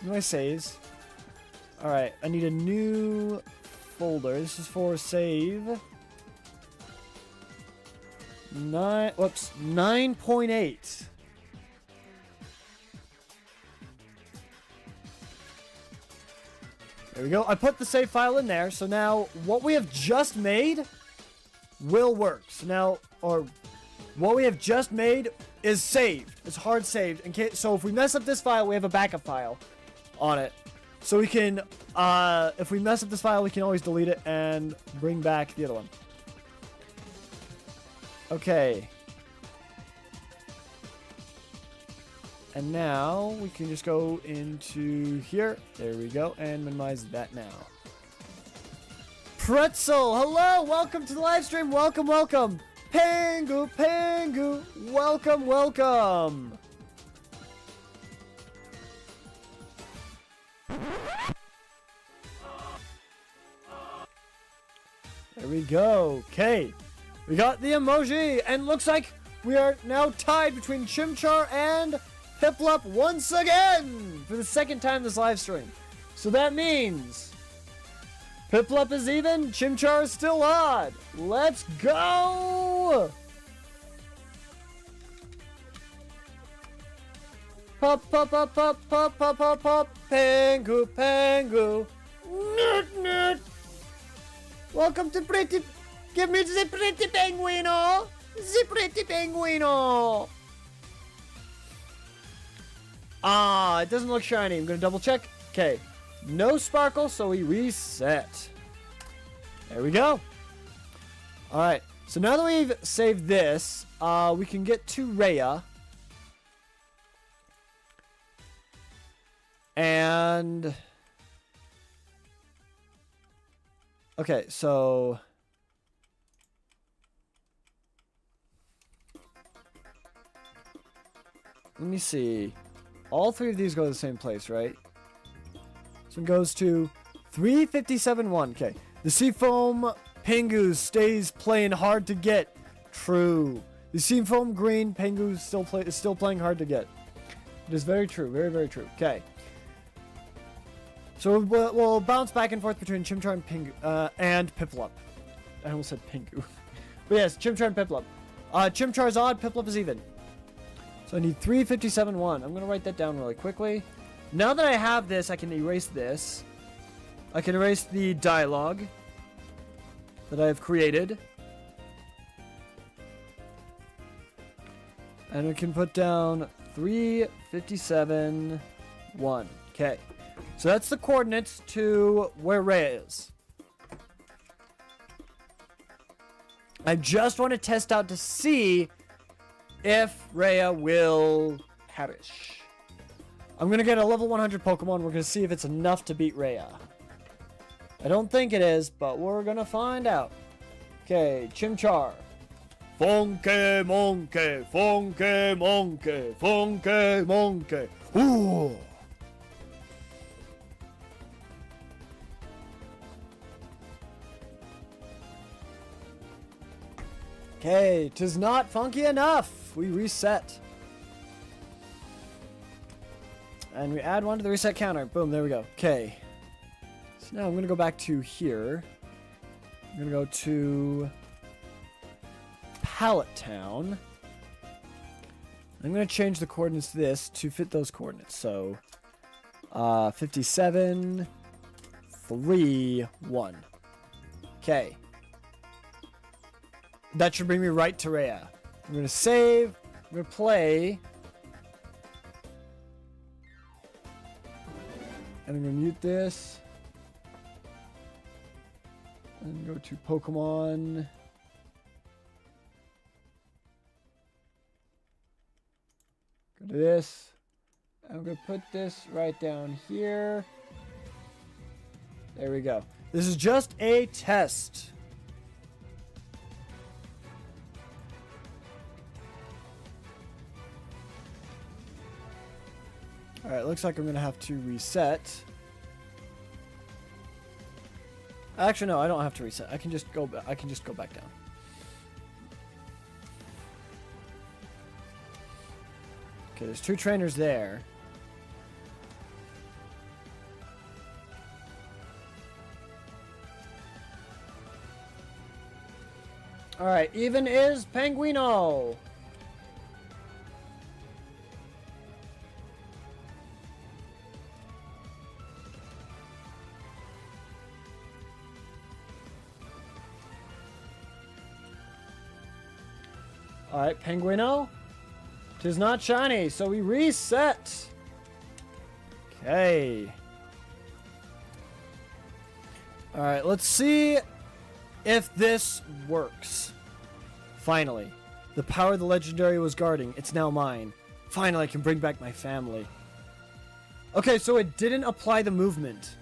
Speaker 1: My saves. Alright, I need a new folder. This is for save. 9.8. There we go. I put the save file in there. So now what we have just made will work. So now, what we have just made is saved. It's hard saved. So if we mess up this file, we have a backup file on it. So we can, if we mess up this file, we can always delete it and bring back the other one. Okay. And now we can just go into here. There we go. And minimize that now. Pretzel, hello. Welcome to the live stream. Welcome, welcome. Pangu, Pangu. Welcome, welcome. There we go. Okay. We got the emoji. And looks like we are now tied between Chimchar and Piplup once again for the second time this live stream. So that means Piplup is even, Chimchar is still odd. Let's go! Pop, pop, pop, pop, pop, pop, pop, pop, Pangu, Pangu. Nerd, nerd. Welcome to Pretty. Give me the Pretty Penguino. The Pretty Penguino. Ah, it doesn't look shiny. I'm going to double check. Okay. No sparkle, so we reset. There we go. Alright. So now that we've saved this, we can get to Rhea. And okay, so let me see. All three of these go to the same place, right? This one goes to 357-1. Okay. The Seafoam Pingu stays playing hard to get. True. The Seafoam Green Pingu is still playing hard to get. It is very true. Very, very true. Okay. So we'll bounce back and forth between Chimchar and and Piplup. I almost said Pingu. But yes, Chimchar and Piplup. Chimchar's odd, Piplup is even. So I need 357.1. I'm going to write that down really quickly. Now that I have this, I can erase this. I can erase the dialogue that I have created. And we can put down 357.1. Okay. So that's the coordinates to where Rhea is. I just want to test out to see if Rhea will perish. I'm going to get a level 100 Pokemon. We're going to see if it's enough to beat Rhea. I don't think it is, but we're going to find out. Okay, Chimchar. Funky monkey, funky monkey, funky monkey. Ooh. Okay, 'tis not funky enough. We reset. And we add one to the reset counter. Boom, there we go. Okay. So now I'm going to go back to here. I'm going to go to Pallet Town. I'm going to change the coordinates to this to fit those coordinates. So, 57, 3, 1. Okay. That should bring me right to Rhea. I'm going to save. I'm going to play. And I'm going to mute this. And go to Pokemon. Go to this. I'm going to put this right down here. There we go. This is just a test. Alright, looks like I'm going to have to reset. Actually, no, I don't have to reset. I can just go back. I can just go back down. Okay, there's 2 trainers there. Alright, even is Penguino. Alright, Penguino. 'Tis not shiny, so we reset. Okay. Alright, let's see if this works. Finally. The power the legendary was guarding. It's now mine. Finally, I can bring back my family. Okay, so it didn't apply the movement.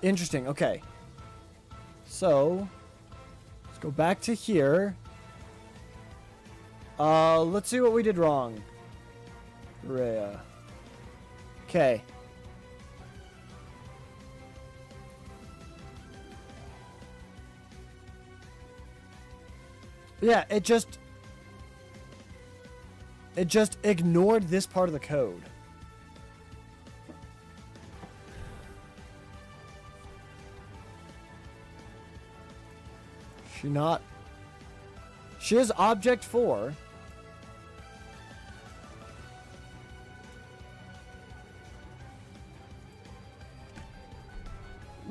Speaker 1: Interesting, okay. So, let's go back to here. Let's see what we did wrong. Rhea. Okay. Yeah, it just ignored this part of the code. She is object 4.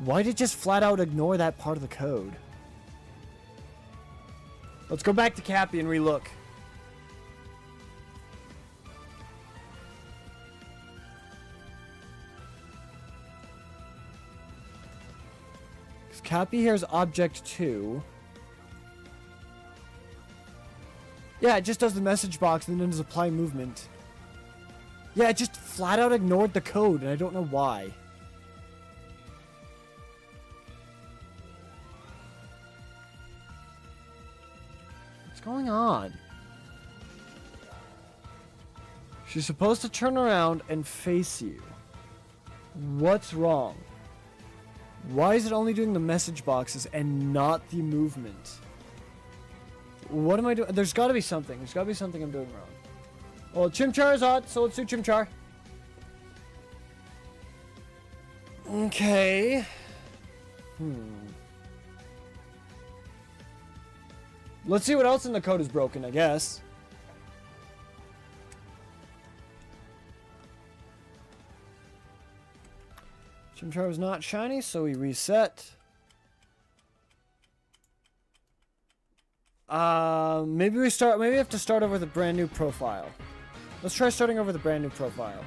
Speaker 1: Why did it just flat out ignore that part of the code? Let's go back to Cappy and relook. Because Cappy here is object 2. Yeah, it just does the message box and then does apply movement. Yeah, it just flat out ignored the code and I don't know why. What's going on? She's supposed to turn around and face you. What's wrong? Why is it only doing the message boxes and not the movement? What am I doing? There's got to be something. There's got to be something I'm doing wrong. Well, Chimchar is hot, so let's do Chimchar. Okay. Let's see what else in the code is broken, I guess. Chimchar was not shiny, so we reset. Maybe we have to start over with a brand new profile. Let's try starting over with a brand new profile.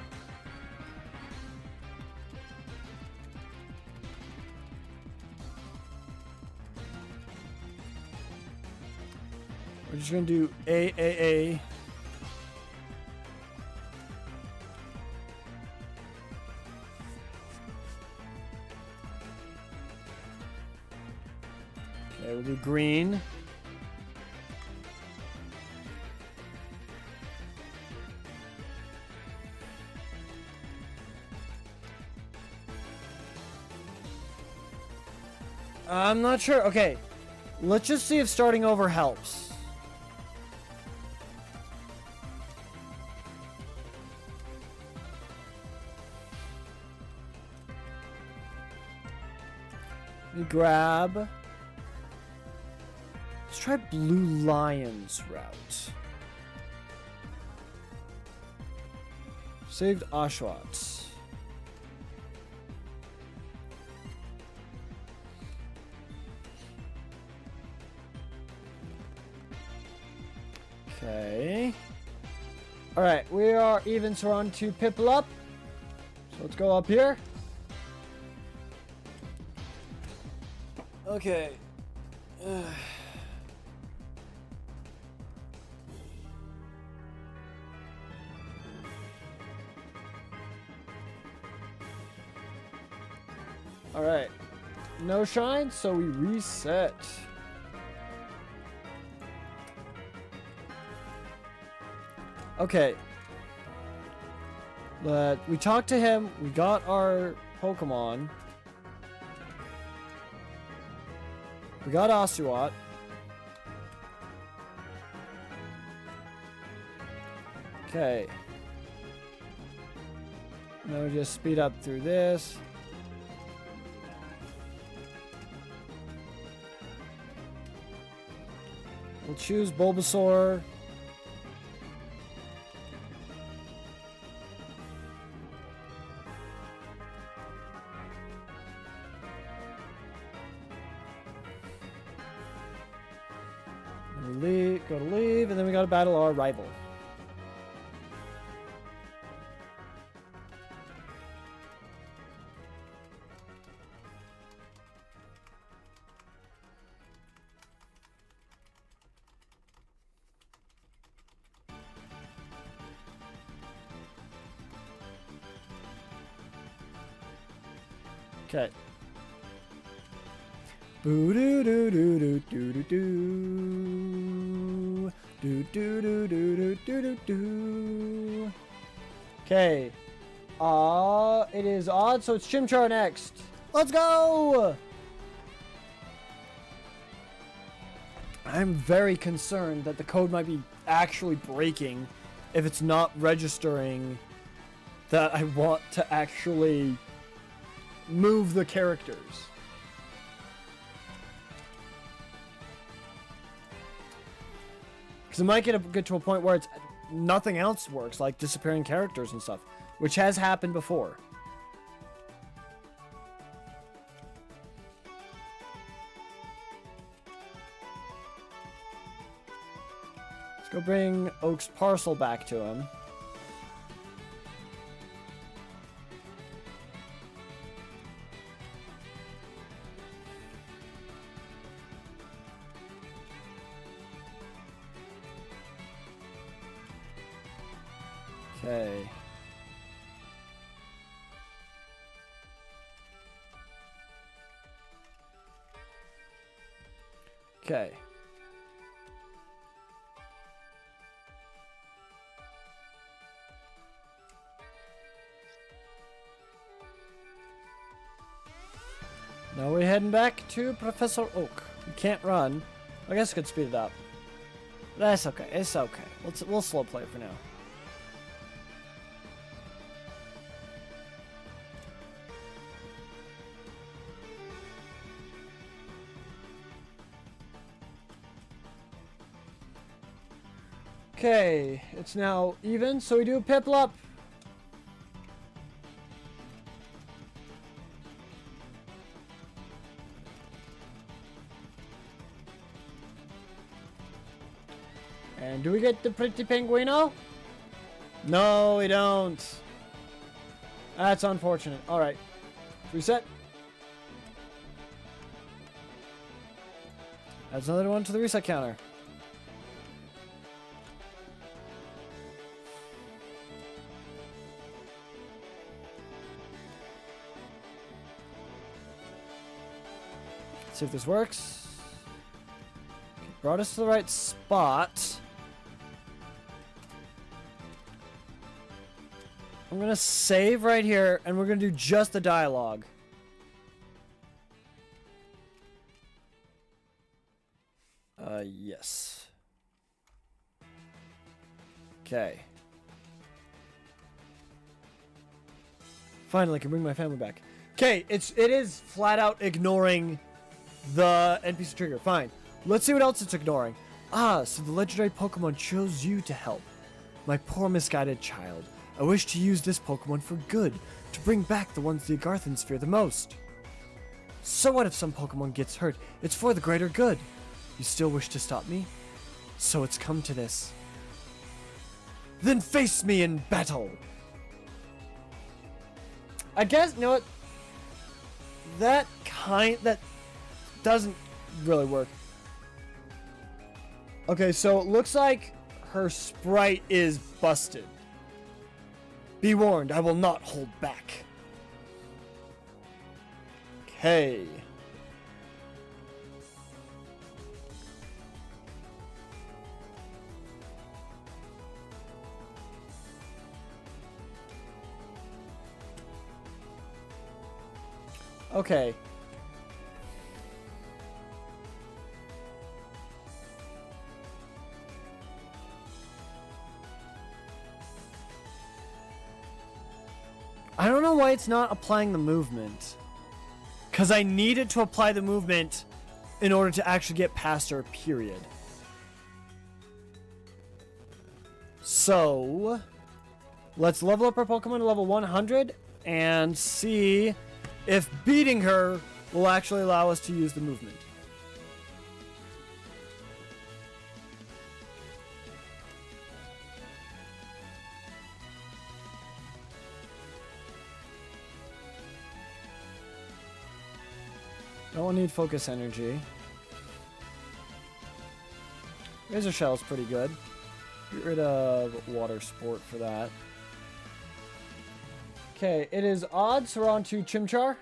Speaker 1: We're just gonna do AAA. Okay, we'll do green. I'm not sure. Okay, let's just see if starting over helps. Let me grab. Let's try Blue Lion's route. Saved Oshawott. Okay. Alright, we are even, so we're on to Piplup up. So let's go up here. Okay. Alright. No shine, so we reset. Okay. We talked to him. We got our Pokemon. We got Oshawott. Okay. Now we just speed up through this. We'll choose Bulbasaur. Go to leave, and then we gotta battle our rival. Okay. Boo doo doo doo doo doo doo doo. Do do do do do do do do. Okay. It is odd, so it's Chimchar next. Let's go! I'm very concerned that the code might be actually breaking if it's not registering that I want to actually move the characters. Because it might get to a point where nothing else works, like disappearing characters and stuff, which has happened before. Let's go bring Oak's parcel back to him. Okay. Okay. Now we're heading back to Professor Oak. We can't run. I guess I could speed it up. That's okay. It's okay. We'll slow play for now. Okay, it's now even, so we do Piplup. And do we get the pretty penguino? No, we don't. That's unfortunate. Alright. Reset. Adds another one to the reset counter. Let's see if this works. Okay, brought us to the right spot. I'm gonna save right here, and we're gonna do just the dialogue. Yes. Okay. Finally, I can bring my family back. Okay, it is flat out ignoring the NPC trigger. Fine. Let's see what else it's ignoring. Ah, so the legendary Pokemon chose you to help. My poor misguided child. I wish to use this Pokemon for good, to bring back the ones the Agarthans fear the most. So what if some Pokemon gets hurt? It's for the greater good. You still wish to stop me? So it's come to this. Then face me in battle! I guess, you know what? That doesn't really work. Okay, so it looks like her sprite is busted. Be warned, I will not hold back. Okay. Okay. I don't know why it's not applying the movement. Because I needed to apply the movement in order to actually get past her, period. So, let's level up our Pokemon to level 100 and see if beating her will actually allow us to use the movement. Don't need focus energy. Razor Shell is pretty good. Get rid of Water Sport for that. Okay, it is odd, so we're on to Chimchar.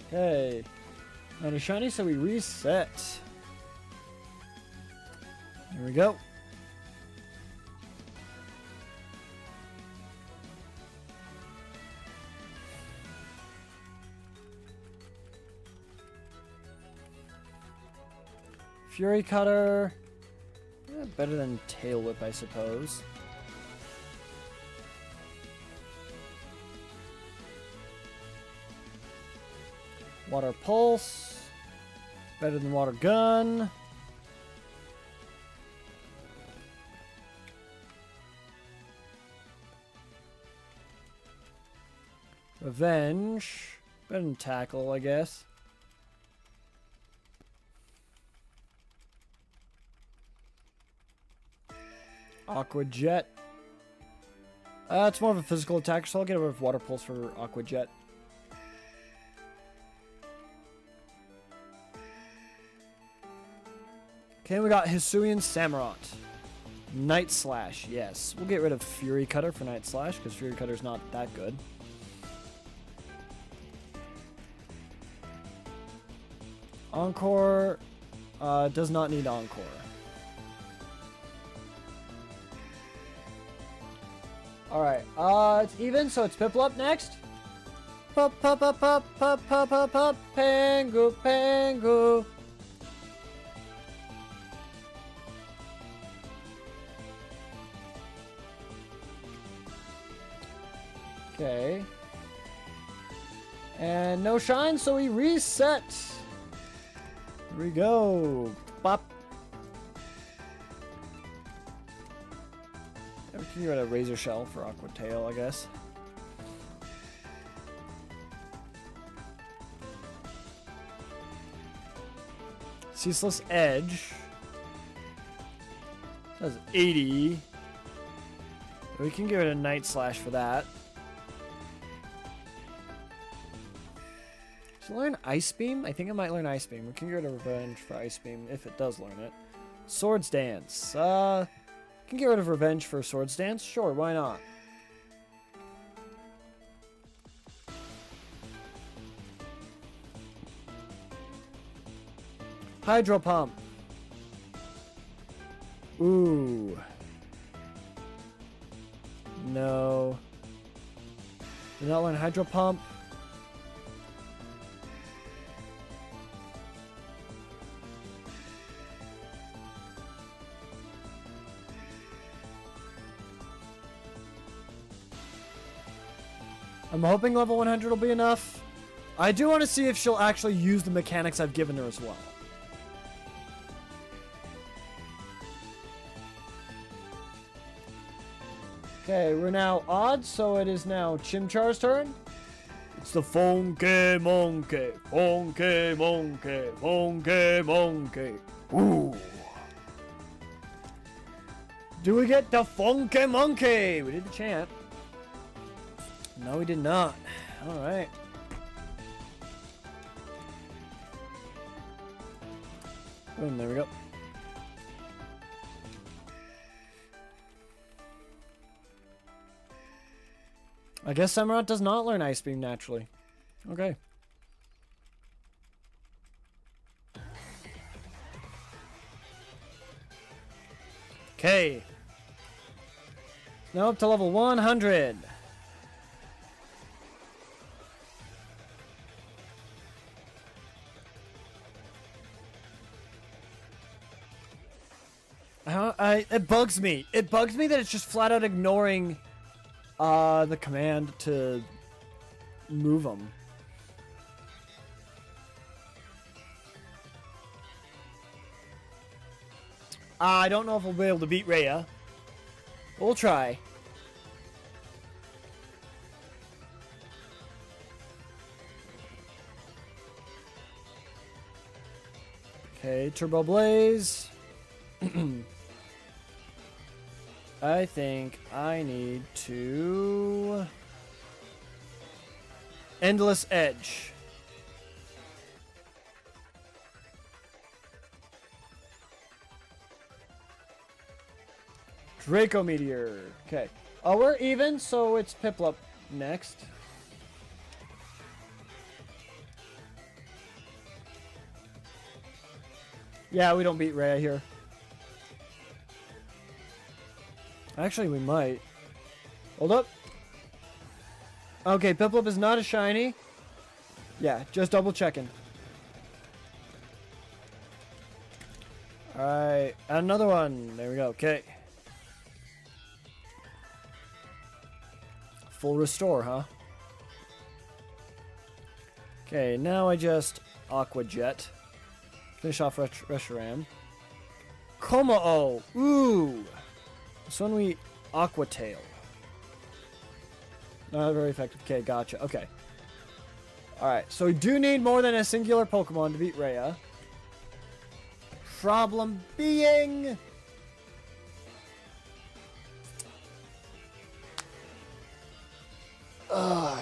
Speaker 1: Okay. Not a shiny, so we reset. Here we go. Fury Cutter. Better than Tail Whip, I suppose. Water Pulse. Better than Water Gun. Revenge. Better than Tackle, I guess. Aqua Jet. It's more of a physical attack, so I'll get rid of Water Pulse for Aqua Jet. Okay, we got Hisuian Samurott. Night Slash, yes. We'll get rid of Fury Cutter for Night Slash, because Fury Cutter's not that good. Encore does not need Encore. Alright, it's even, so it's Piplup next. Pup, pup, pup, pup, pup, pup, pup, pup, Pangu, Pangu. Okay. And no shine, so we reset. Here we go. Bop. We can get a razor shell for Aqua Tail, I guess. Ceaseless Edge. Does 80. We can give it a Night Slash for that. Should I learn Ice Beam? I think I might learn Ice Beam. We can give it a Revenge for Ice Beam if it does learn it. Swords Dance. Can get rid of Revenge for Swords Dance? Sure, why not? Hydro Pump. Ooh. No. Did not learn Hydro Pump. I'm hoping level 100 will be enough. I do want to see if she'll actually use the mechanics I've given her as well. Okay, we're now odd, so it is now Chimchar's turn. It's the Funky Monkey, Funky Monkey, Funky Monkey. Ooh. Do we get the Funky Monkey? We did the chant. No, we did not. Alright. Boom, there we go. I guess Samurott does not learn Ice Beam naturally. Okay. Okay. Now up to level 100. It bugs me. It bugs me that it's just flat out ignoring the command to move them. I don't know if we'll be able to beat Rhea. We'll try. Okay, Turbo Blaze. I think I need to... Endless Edge. Draco Meteor. Okay. Oh, we're even, so it's Piplup next. Yeah, we don't beat Rhea here. Actually, we might. Hold up. Okay, Piplup is not a shiny. Yeah, just double checking. Alright, another one. There we go. Okay. Full restore, huh? Okay, now I just Aqua Jet. Finish off Reshiram. Komao! Ooh! This one we Aqua Tail. Not very effective. Okay, gotcha. Okay. Alright, so we do need more than a singular Pokemon to beat Rhea. Problem being...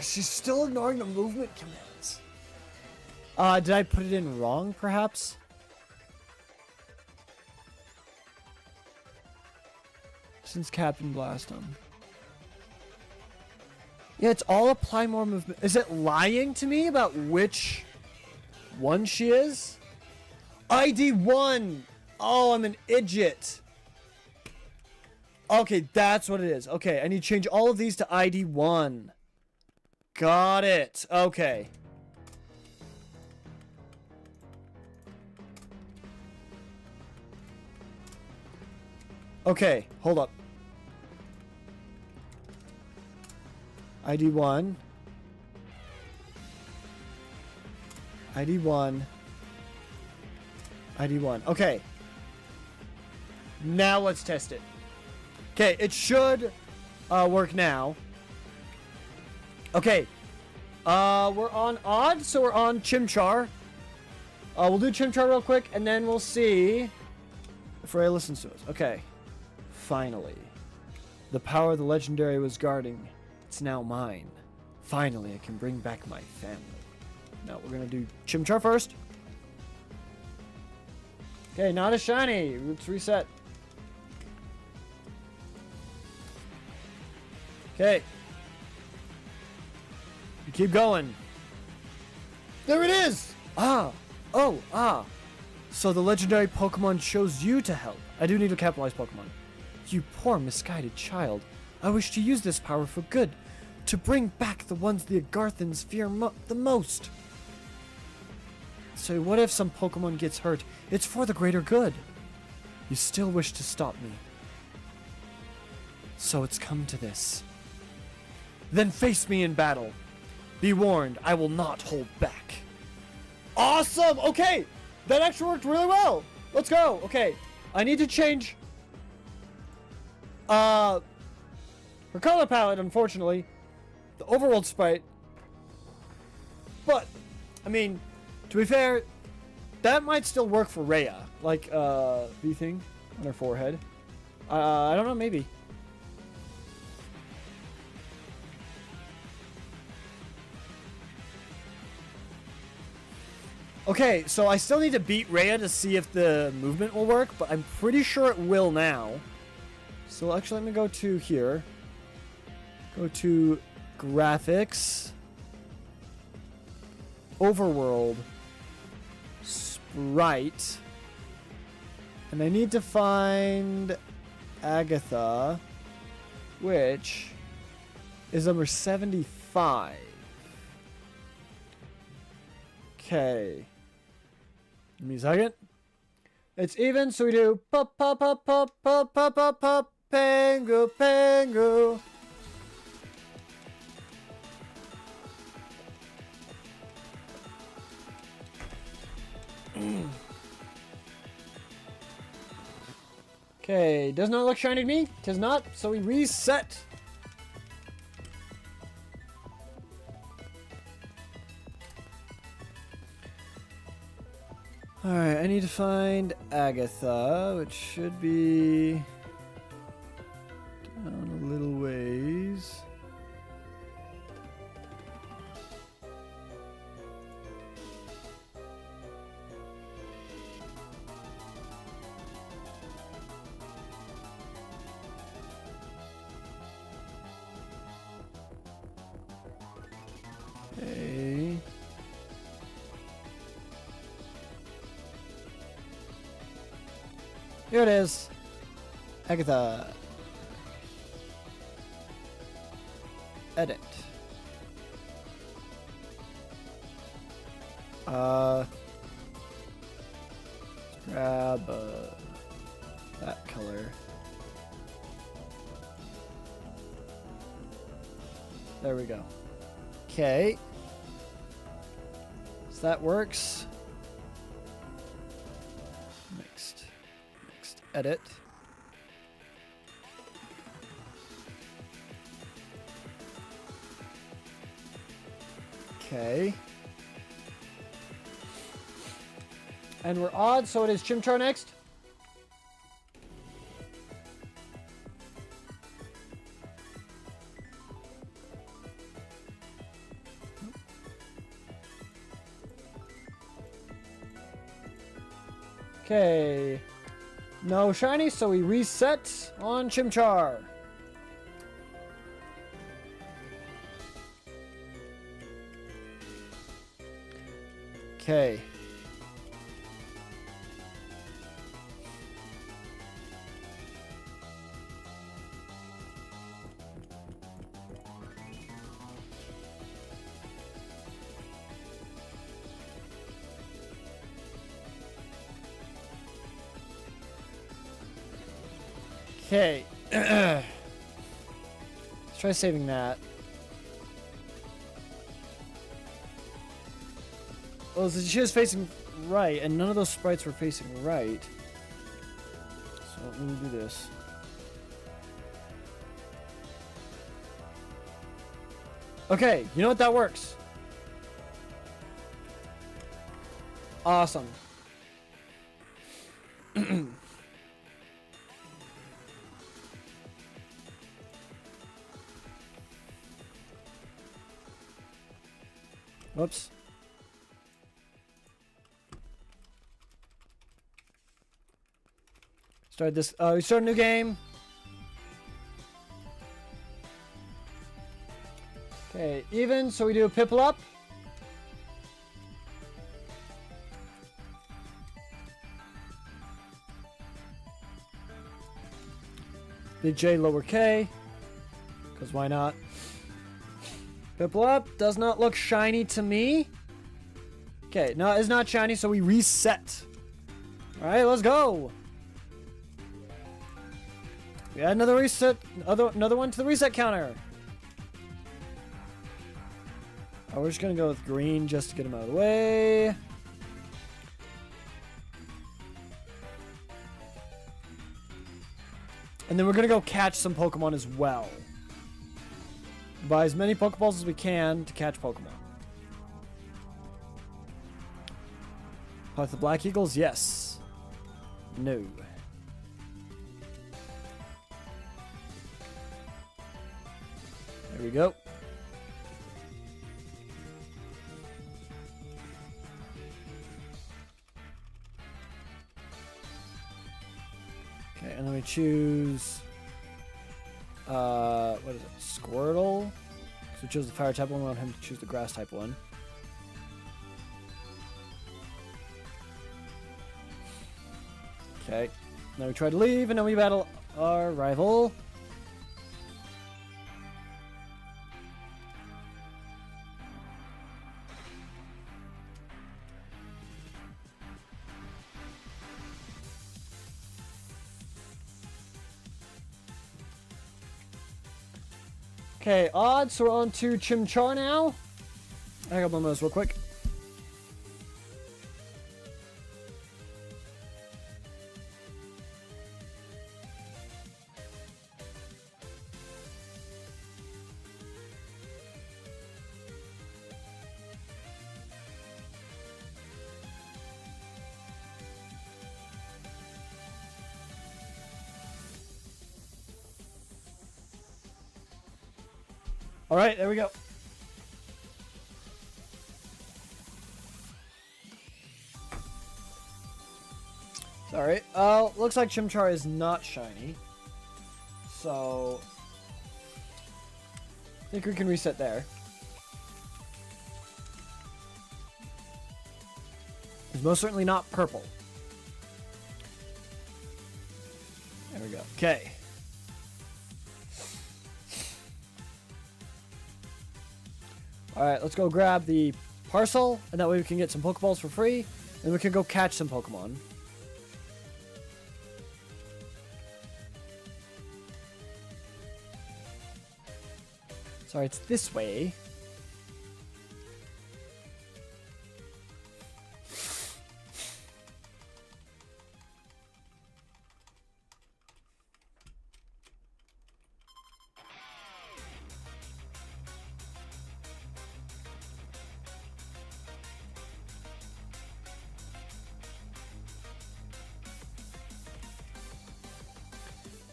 Speaker 1: she's still ignoring the movement commands. Did I put it in wrong, perhaps? Since Captain Blastum. Yeah, it's all apply more movement. Is it lying to me about which one she is? ID 1! Oh, I'm an idiot. Okay, that's what it is. Okay, I need to change all of these to ID 1. Got it. Okay. Okay, hold up. ID1. ID1. ID1. Okay. Now let's test it. Okay, it should work now. Okay. We're on odd, so we're on Chimchar. We'll do Chimchar real quick, and then we'll see if Ray listens to us. Okay. Finally. The power the legendary was guarding. It's now mine. Finally, I can bring back my family. Now, we're going to do Chimchar first. Okay, not a shiny. Let's reset. Okay. You keep going. There it is! Ah! Oh, ah! So the legendary Pokemon chose you to help. I do need to capitalize Pokemon. You poor misguided child. I wish to use this power for good. To bring back the ones the Agarthans fear the most. So what if some Pokemon gets hurt? It's for the greater good. You still wish to stop me. So it's come to this. Then face me in battle. Be warned, I will not hold back. Awesome! Okay! That actually worked really well! Let's go! Okay. I need to change her color palette, unfortunately. The overworld sprite. But, I mean, to be fair, that might still work for Rhea. Like, the thing on her forehead. I don't know, maybe. Okay, so I still need to beat Rhea to see if the movement will work, but I'm pretty sure it will now. So actually, let me go to here. Go to graphics. Overworld. Sprite. And I need to find Agatha, which is number 75. Okay. Give me a second. It's even, so we do pop pop pop pop pop pop pop pop pangu pangu. Okay, does not look shiny to me. Tis not, so we reset. Alright, I need to find Agatha, which should be down a little ways. Okay. Here it is. Agatha. Edit. Let's grab that color. There we go. Okay. So that works. Next. Edit. Okay. And we're odd, so it is Chimchar next. Okay. No shiny, so we reset on Chimchar. Okay. Okay. Let's try saving that. Well, she is facing right, and none of those sprites were facing right. So let me do this. Okay, you know what? That works. Awesome. Whoops. Start this. We start a new game. Okay, even. So we do a pipple up. Big J, lower K. Because why not? Pipple up. Does not look shiny to me. Okay, no, it's not shiny, so we reset. Alright, let's go. We add another reset. Another one to the reset counter. Oh, we're just going to go with green just to get him out of the way. And then we're going to go catch some Pokemon as well. Buy as many Pokeballs as we can to catch Pokemon. With the Black Eagles? Yes. No. There we go. Okay, and then we choose what is it? Squirtle. So we chose the fire type one. We want him to choose the grass type one. Okay. Now we try to leave, and then we battle our rival. Okay, odds. So we're on to Chimchar now. I got one of those real quick. All right, there we go. Sorry. Looks like Chimchar is not shiny. So I think we can reset there. It's most certainly not purple. There we go. Okay. Alright, let's go grab the parcel, and that way we can get some Pokeballs for free, and we can go catch some Pokemon. Sorry, it's this way.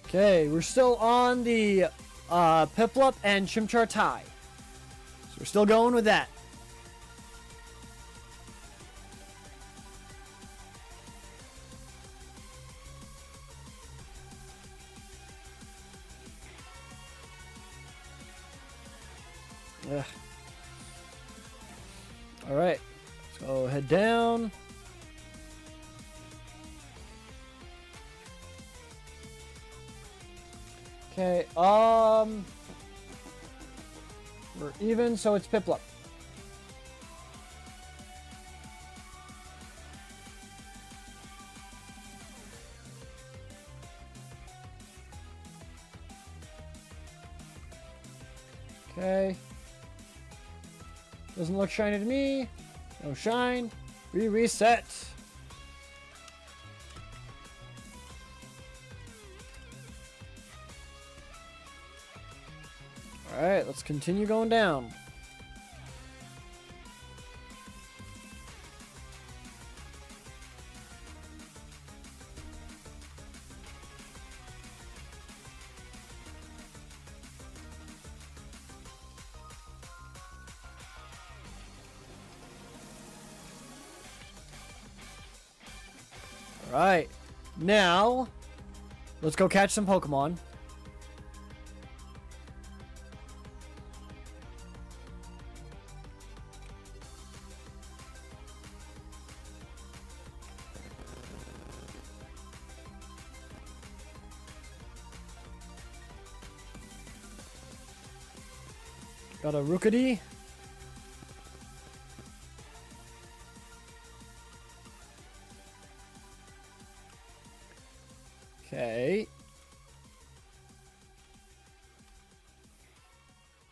Speaker 1: Okay, we're still on the Piplup and Chimchar tie. So we're still going with that. Ugh. All right, let's go head down. Okay, we're even, so it's Piplup. Okay. Doesn't look shiny to me. No shine. We reset. Alright, let's continue going down. Alright, now let's go catch some Pokemon. Got a Rookity. Okay.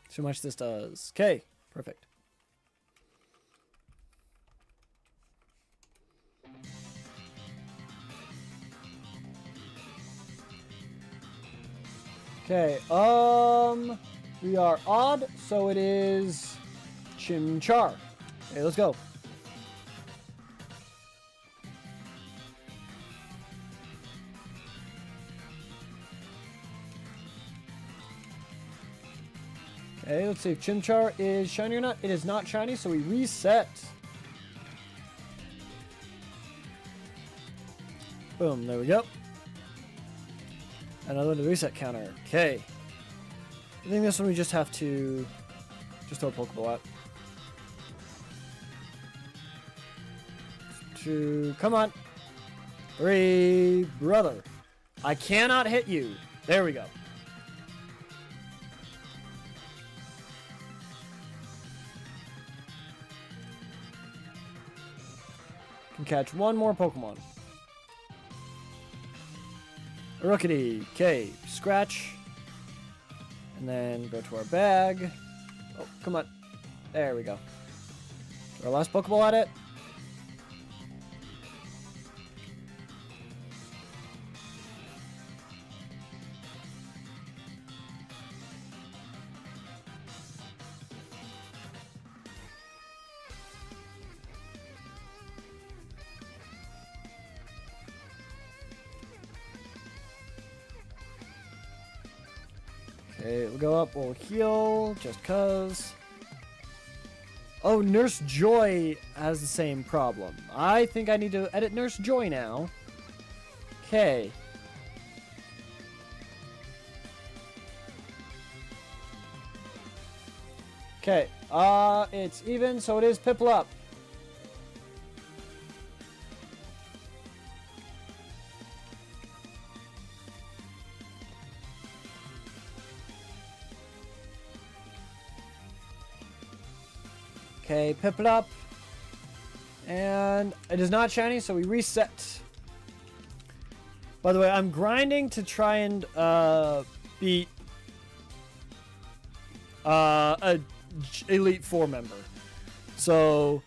Speaker 1: See how much this does. Okay, perfect. Okay, we are odd, so it is Chimchar. Okay, let's go. Okay, let's see if Chimchar is shiny or not. It is not shiny, so we reset. Boom, there we go. Another reset counter. Okay. I think this one we just have to just throw a Pokeball at. Come on. 3, brother. I cannot hit you. There we go. Can catch one more Pokemon. A Rookity. Okay, scratch. And then go to our bag. Oh, come on. There we go. Our last Pokeball at it. Okay, we'll go up, we'll heal, just cuz. Oh, Nurse Joy has the same problem. I think I need to edit Nurse Joy now. Okay. Okay, it's even, so it is Piplup. Okay, Piplup. And it is not shiny, so we reset. By the way, I'm grinding to try and beat a Elite Four member. So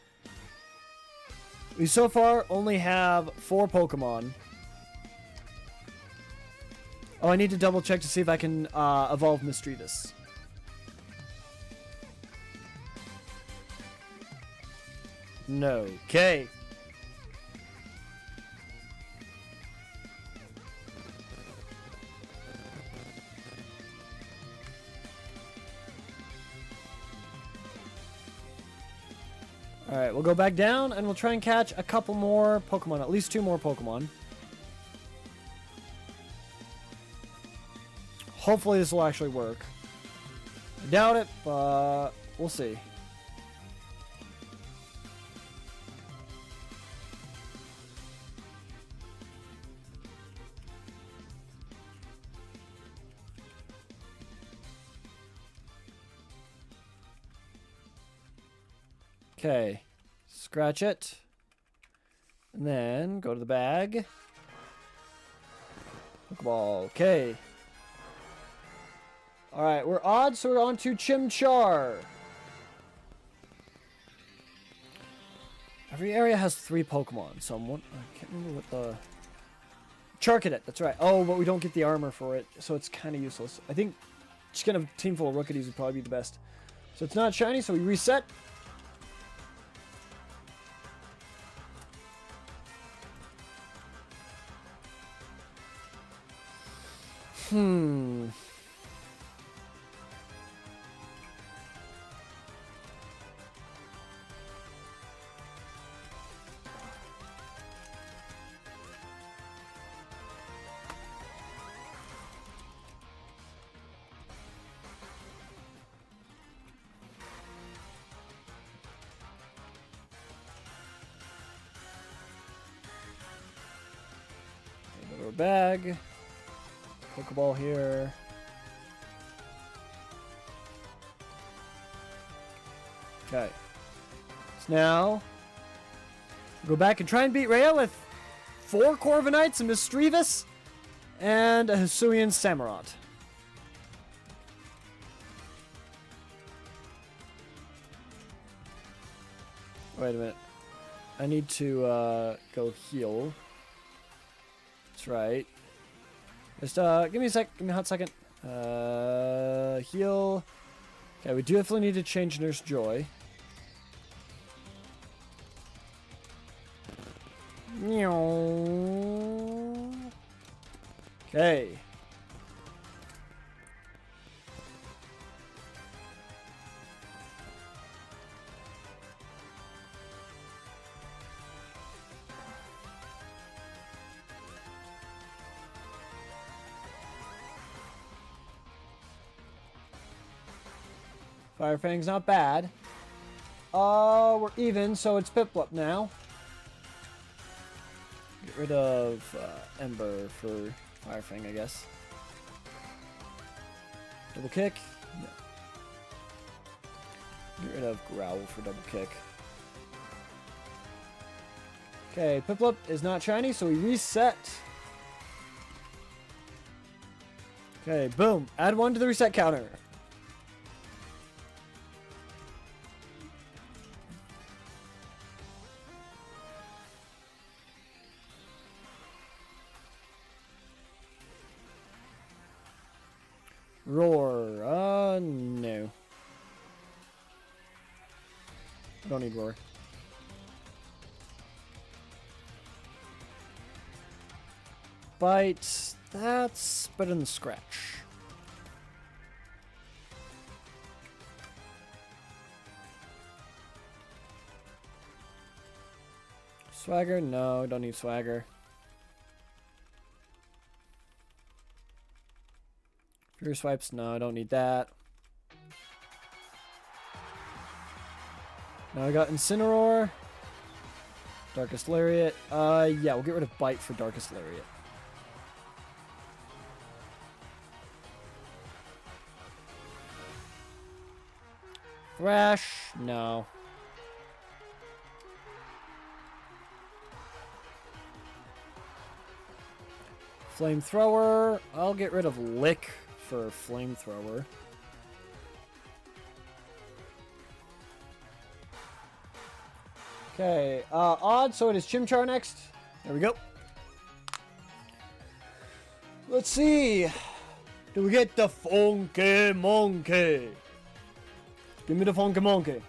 Speaker 1: we so far only have 4 Pokemon. Oh, I need to double check to see if I can evolve Mistreatus. No. Okay. Alright, we'll go back down and we'll try and catch a couple more Pokemon, at least 2 more Pokemon. Hopefully this will actually work. I doubt it, but we'll see. Okay, scratch it, and then go to the bag. Pokeball, okay. Alright, we're odd, so we're on to Chimchar. Every area has 3 Pokemon, so I can't remember what the... Charcadet, that's right. Oh, but we don't get the armor for it, so it's kind of useless. I think just getting a team full of Rookies would probably be the best. So it's not shiny, so we reset. Another bag. Pokeball here. Okay. So now, go back and try and beat Rhea with 4 Corviknights, a Misdreavus, and a Hisuian Samurott. Wait a minute. I need to go heal. That's right. Just give me a sec. Give me a hot second. Heal. Okay, we definitely need to change Nurse Joy. Okay. Fire Fang's not bad. We're even, so it's Piplup now. Get rid of Ember for Fire Fang, I guess. Double kick? No. Get rid of Growl for double kick. Okay, Piplup is not shiny, so we reset. Okay, boom. Add 1 to the reset counter. Roar. No. I don't need Roar. Bite. That's better than Scratch. Swagger? No, don't need Swagger. Fury Swipes? No, I don't need that. Now I got Incineroar. Darkest Lariat. Yeah, we'll get rid of Bite for Darkest Lariat. Thrash? No. Flamethrower? I'll get rid of Lick for Flamethrower. Okay, odd, so it is Chimchar next. There we go. Let's see. Do we get the Funky Monkey? Give me the Funky Monkey.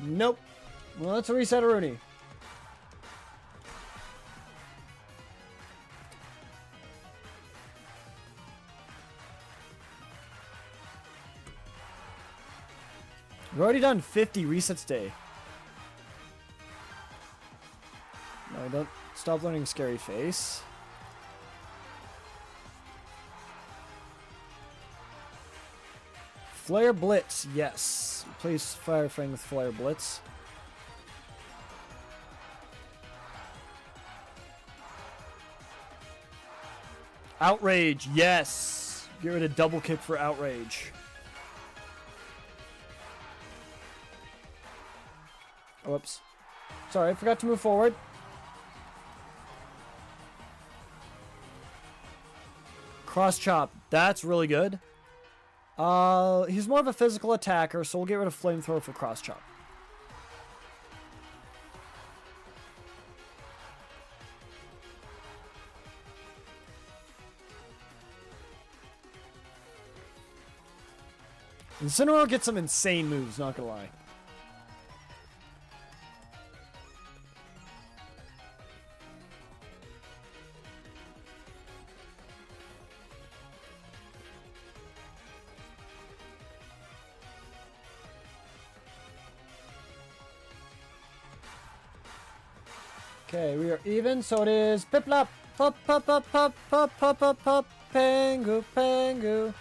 Speaker 1: Nope. Well, let's reset a Rooney. We've already done 50 resets day. No, don't stop learning Scary Face. Flare Blitz, yes. Replace Fire Fang with Flare Blitz. Outrage, yes. Get rid of Double Kick for Outrage. Whoops. Sorry, I forgot to move forward. Cross Chop, that's really good. He's more of a physical attacker, so we'll get rid of Flamethrower for Cross Chop. Incineroar gets some insane moves, not gonna lie. Okay, we are even, so it is Piplup, pop, pop, pop, pop, pop, pop, pop, pop, Pangu, Pangu.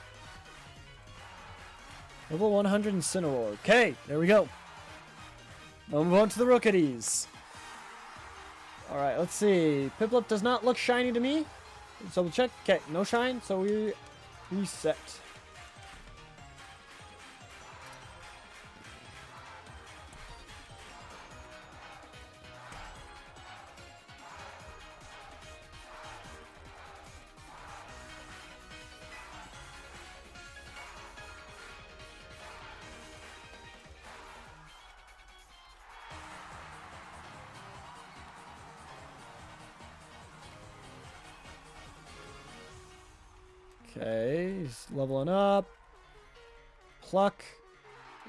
Speaker 1: Level 100 Incineroar. Okay, there we go. Now move on to the Rookies. Alright, let's see. Piplup does not look shiny to me. Let's double check. Okay, no shine, so we reset. Okay, he's leveling up. Pluck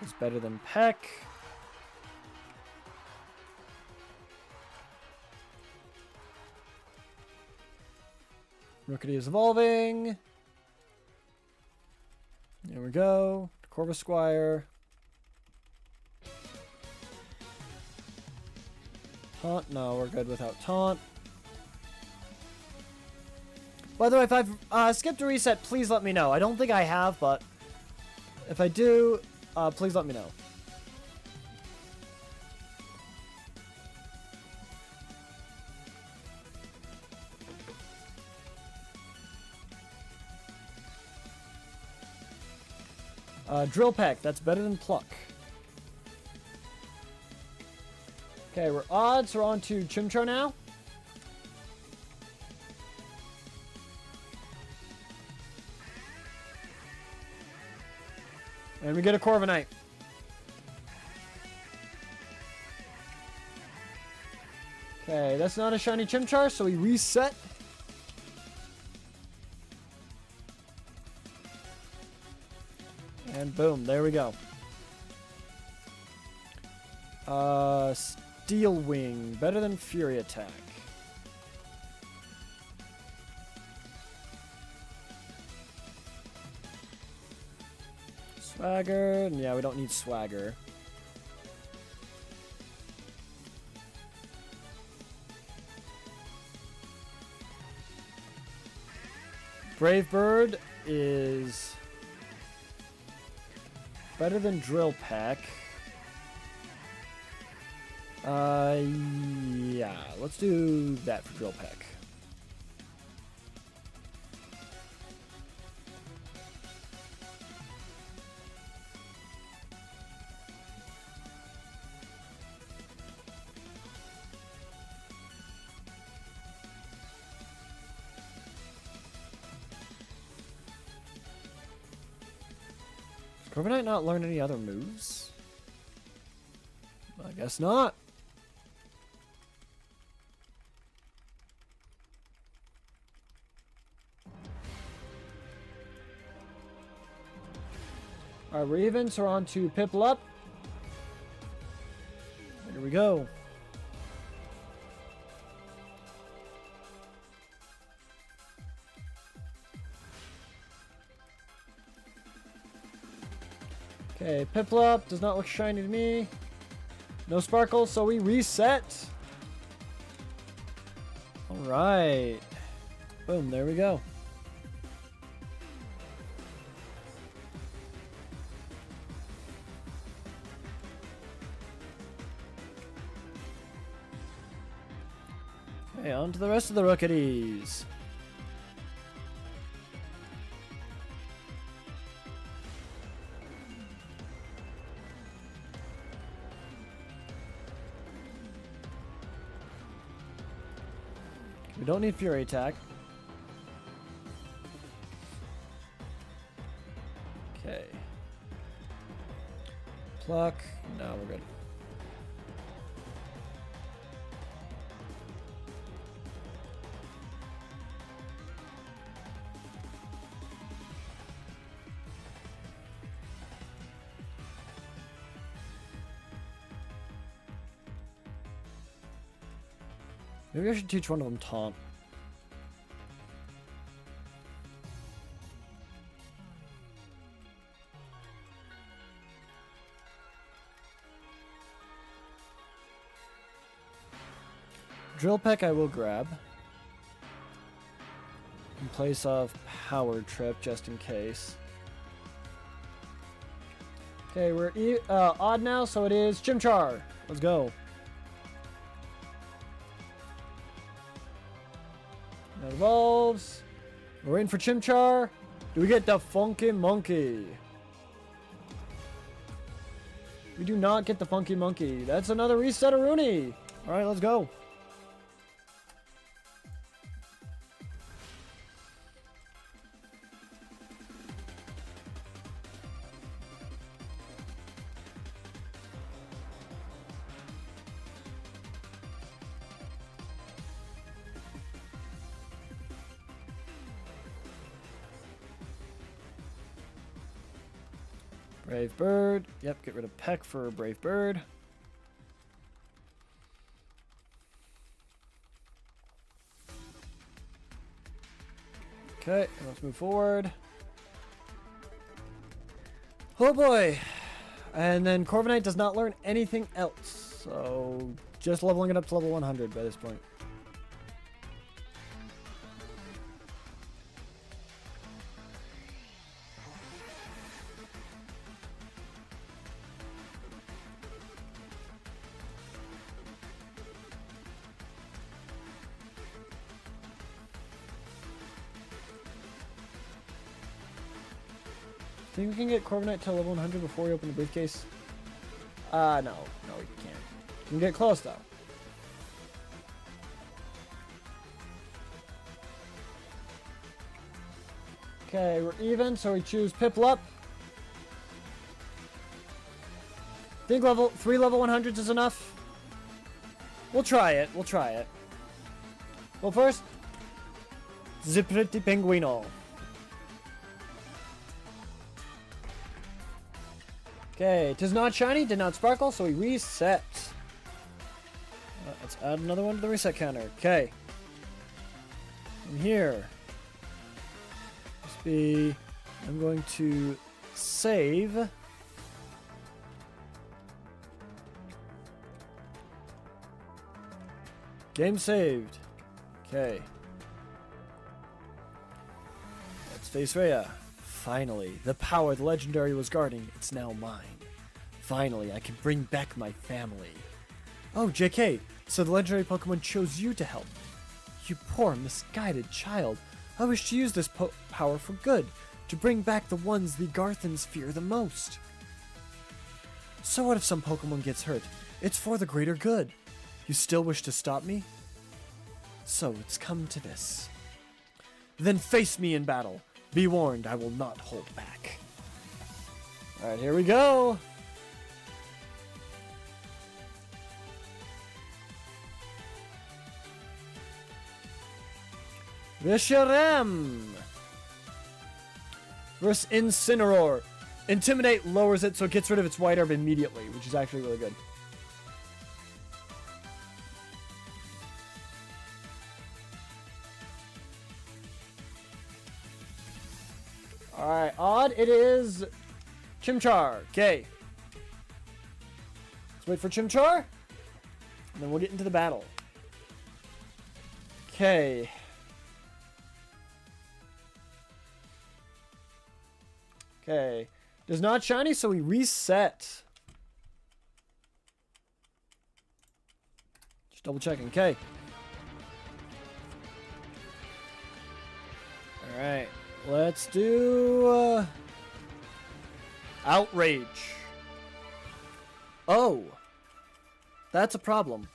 Speaker 1: is better than Peck. Rookity is evolving. There we go. Corvisquire. Taunt? No, we're good without taunt. By the way, if I've skipped a reset, please let me know. I don't think I have, but if I do, please let me know. Drill Peck, that's better than Pluck. Okay, we're odds. We're on to Chimchar now. And we get a Corviknight. Okay, that's not a shiny Chimchar, so we reset. And boom, there we go. Steel Wing, better than Fury Attack. Swagger, yeah, we don't need Swagger. Brave Bird is better than Drill Peck. Yeah, let's do that for Drill Peck. Does Corviknight not learn any other moves? I guess not. Alright, we're even, so we're on to Piplup. Here we go. Okay, Piplup does not look shiny to me. No sparkle, so we reset. Alright. Boom, there we go. Okay, on to the rest of the Rookies. We don't need Fury Attack. Okay. Pluck. No, we're good. Maybe I should teach one of them taunt. Drill Peck I will grab. In place of Power Trip, just in case. Okay, we're odd now, so it is Chimchar. Let's go. That evolves. We're waiting for Chimchar. Do we get the Funky Monkey? We do not get the Funky Monkey. That's another reset of Rooney. Alright, let's go. Brave Bird. Yep, get rid of Peck for Brave Bird. Okay, let's move forward. Oh boy! And then Corviknight does not learn anything else. So, just leveling it up to level 100 by this point. Think we can get Corviknight to level 100 before we open the briefcase? No, we can't. We can get close though. Okay, we're even, so we choose Piplup. Think 3 level 100s is enough? We'll try it, Well, first, the pretty Penguino. Okay, it is not shiny, did not sparkle, so we reset. Let's add another one to the reset counter. Okay. And here. I'm going to save. Game saved. Okay. Let's face Rhea. Finally, the power the legendary was guarding, it's now mine. Finally, I can bring back my family. Oh, JK, so the legendary Pokemon chose you to help. You poor, misguided child. I wish to use this power for good, to bring back the ones the Garthans fear the most. So what if some Pokemon gets hurt? It's for the greater good. You still wish to stop me? So it's come to this. Then face me in battle. Be warned, I will not hold back. Alright, here we go. Reshiram versus Incineroar. Intimidate lowers it so it gets rid of its white herb immediately, which is actually really good. Alright, odd, it is Chimchar. Okay. Let's wait for Chimchar. And then we'll get into the battle. Okay. Okay. Does not shiny, so we reset. Just double checking. Okay. Alright. Let's do Outrage. Oh. That's a problem.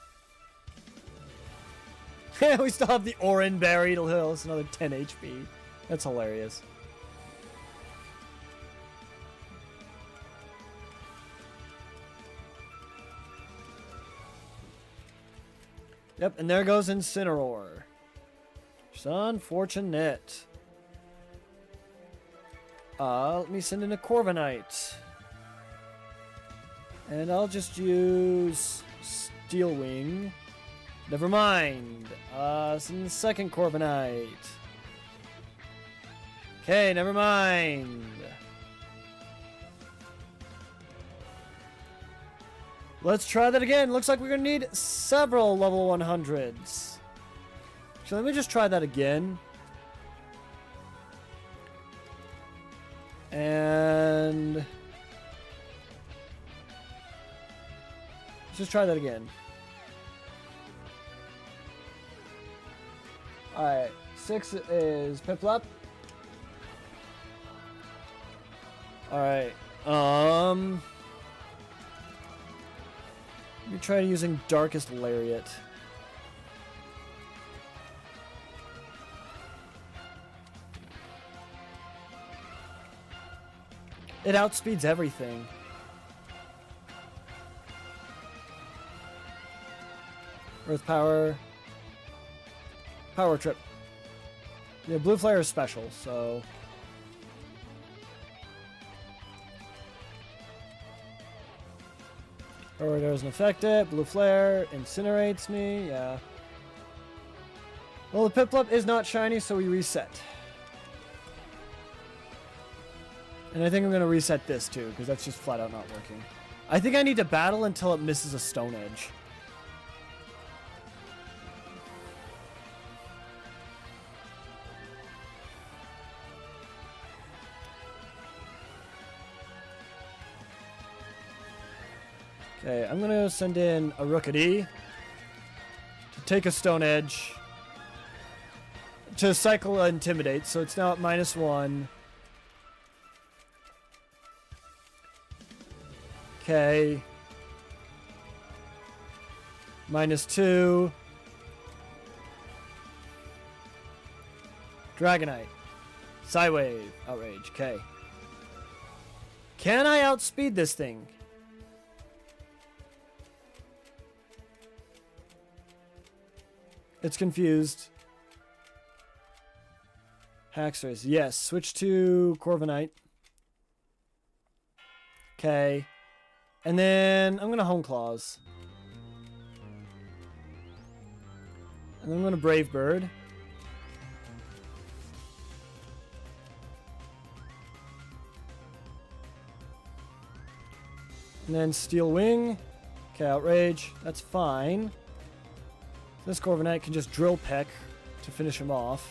Speaker 1: We still have the Orin Berry to heal us another 10 HP. That's hilarious. Yep, and there goes Incineroar. It's unfortunate. Let me send in a Corviknight. And I'll just use Steel Wing. Never mind. Some second Corviknight. Okay, never mind. Let's try that again. Looks like we're going to need several level 100s. So let me just try that again. And let's just try that again. Alright, 6 is Piplup. Alright, let me try using Darkest Lariat. It outspeeds everything. Earth Power. Power Trip. Yeah, Blue Flare is special, so... Power doesn't affect it. Blue Flare incinerates me, yeah. Well, the Piplup is not shiny, so we reset. And I think I'm going to reset this too, because that's just flat out not working. I think I need to battle until it misses a Stone Edge. Okay, I'm going to send in a Rookity to take a Stone Edge to cycle Intimidate, so it's now at -1. Okay. -2. Dragonite. Psywave. Outrage. Okay. Can I outspeed this thing? It's confused. Haxorus. Yes. Switch to Corviknight. Okay. And then I'm going to Hone Claws. And then I'm going to Brave Bird. And then Steel Wing. Okay, Outrage. That's fine. This Corviknight can just Drill Peck to finish him off.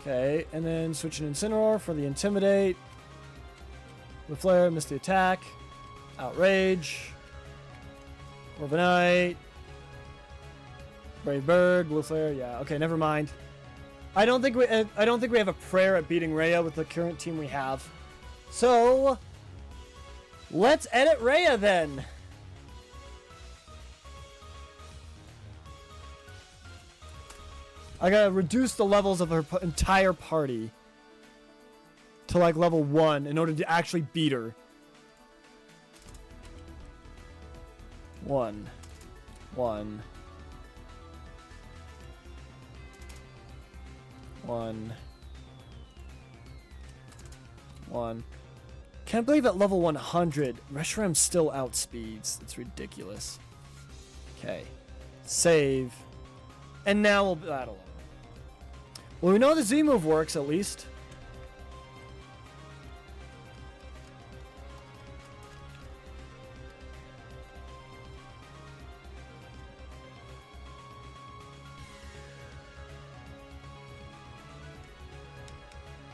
Speaker 1: Okay, and then switch an Incineroar for the Intimidate. Blue Flare, miss the attack. Outrage. Corviknight. Brave Bird, Blue Flare. Yeah, okay, never mind. I don't think we have a prayer at beating Rhea with the current team we have. So let's edit Rhea then. I gotta reduce the levels of her entire party to like level 1 in order to actually beat her. 1. 1. 1. 1. Can't believe at level 100, Reshiram still outspeeds. It's ridiculous. Okay. Save. And now we'll battle him. Well, we know the Z move works at least.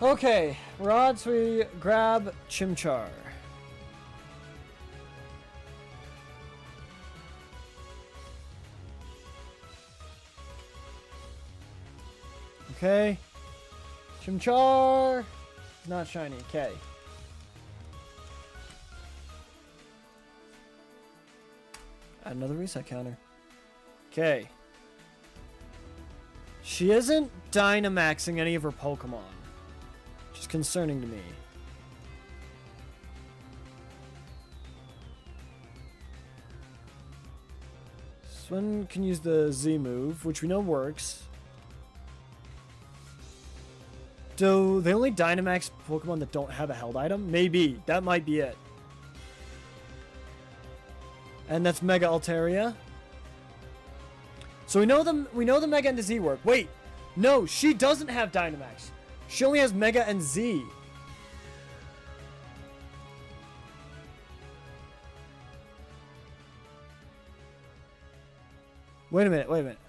Speaker 1: Okay, rods, we grab Chimchar. Okay. Chimchar. Not shiny. Okay. Add another reset counter. Okay. She isn't Dynamaxing any of her Pokemon. Which is concerning to me. This one can use the Z move, which we know works. Do they only Dynamax Pokemon that don't have a held item? Maybe. That might be it. And that's Mega Altaria. So we know the Mega and the Z work. Wait, no, she doesn't have Dynamax. She only has Mega and Z. Wait a minute.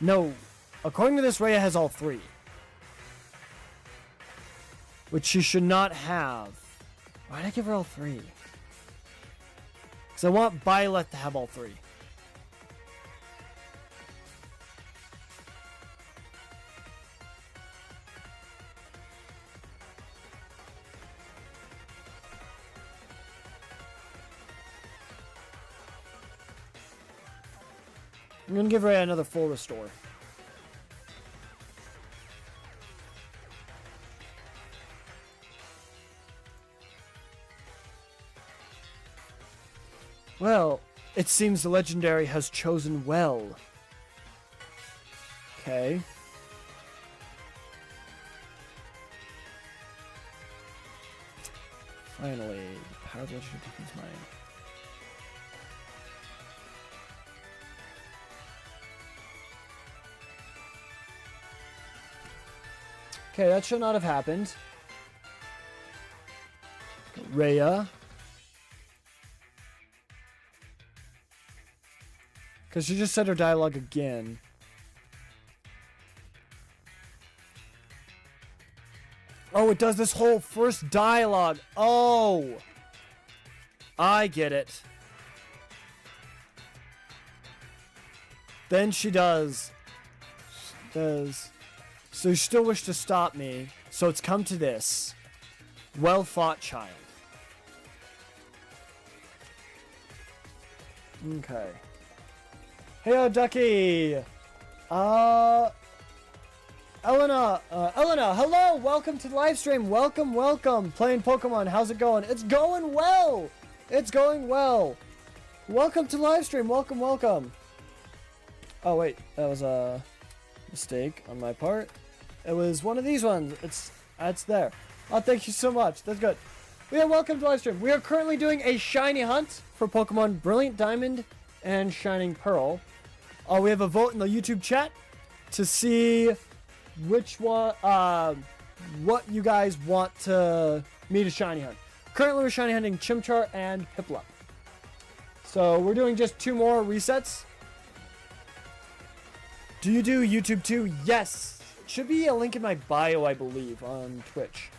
Speaker 1: No, according to this, Rhea has all three. Which she should not have. Why'd I give her all three? Because I want Byleth to have all three. I'm going to give Rhea another full restore. Well, it seems the legendary has chosen well. Okay. Finally, the power of the legendary becomes mine. Okay, that should not have happened. Rhea. Because she just said her dialogue again. Oh, it does this whole first dialogue. Oh! I get it. Then she does. So you still wish to stop me. So it's come to this. Well fought, child. Okay. Hey, Ducky! Elena, hello! Welcome to the live stream. Welcome. Playing Pokemon. How's it going? It's going well! Welcome to the live stream. Welcome. Oh, wait. That was a mistake on my part. It was one of these ones. It's there. Oh, thank you so much. That's good. Yeah, welcome to the live stream. We are currently doing a shiny hunt for Pokemon Brilliant Diamond and Shining Pearl. We have a vote in the YouTube chat to see which one, what you guys want me to shiny hunt. Currently, we're shiny hunting Chimchar and Piplup. So we're doing just 2 more resets. Do you do YouTube too? Yes. It should be a link in my bio, I believe, on Twitch.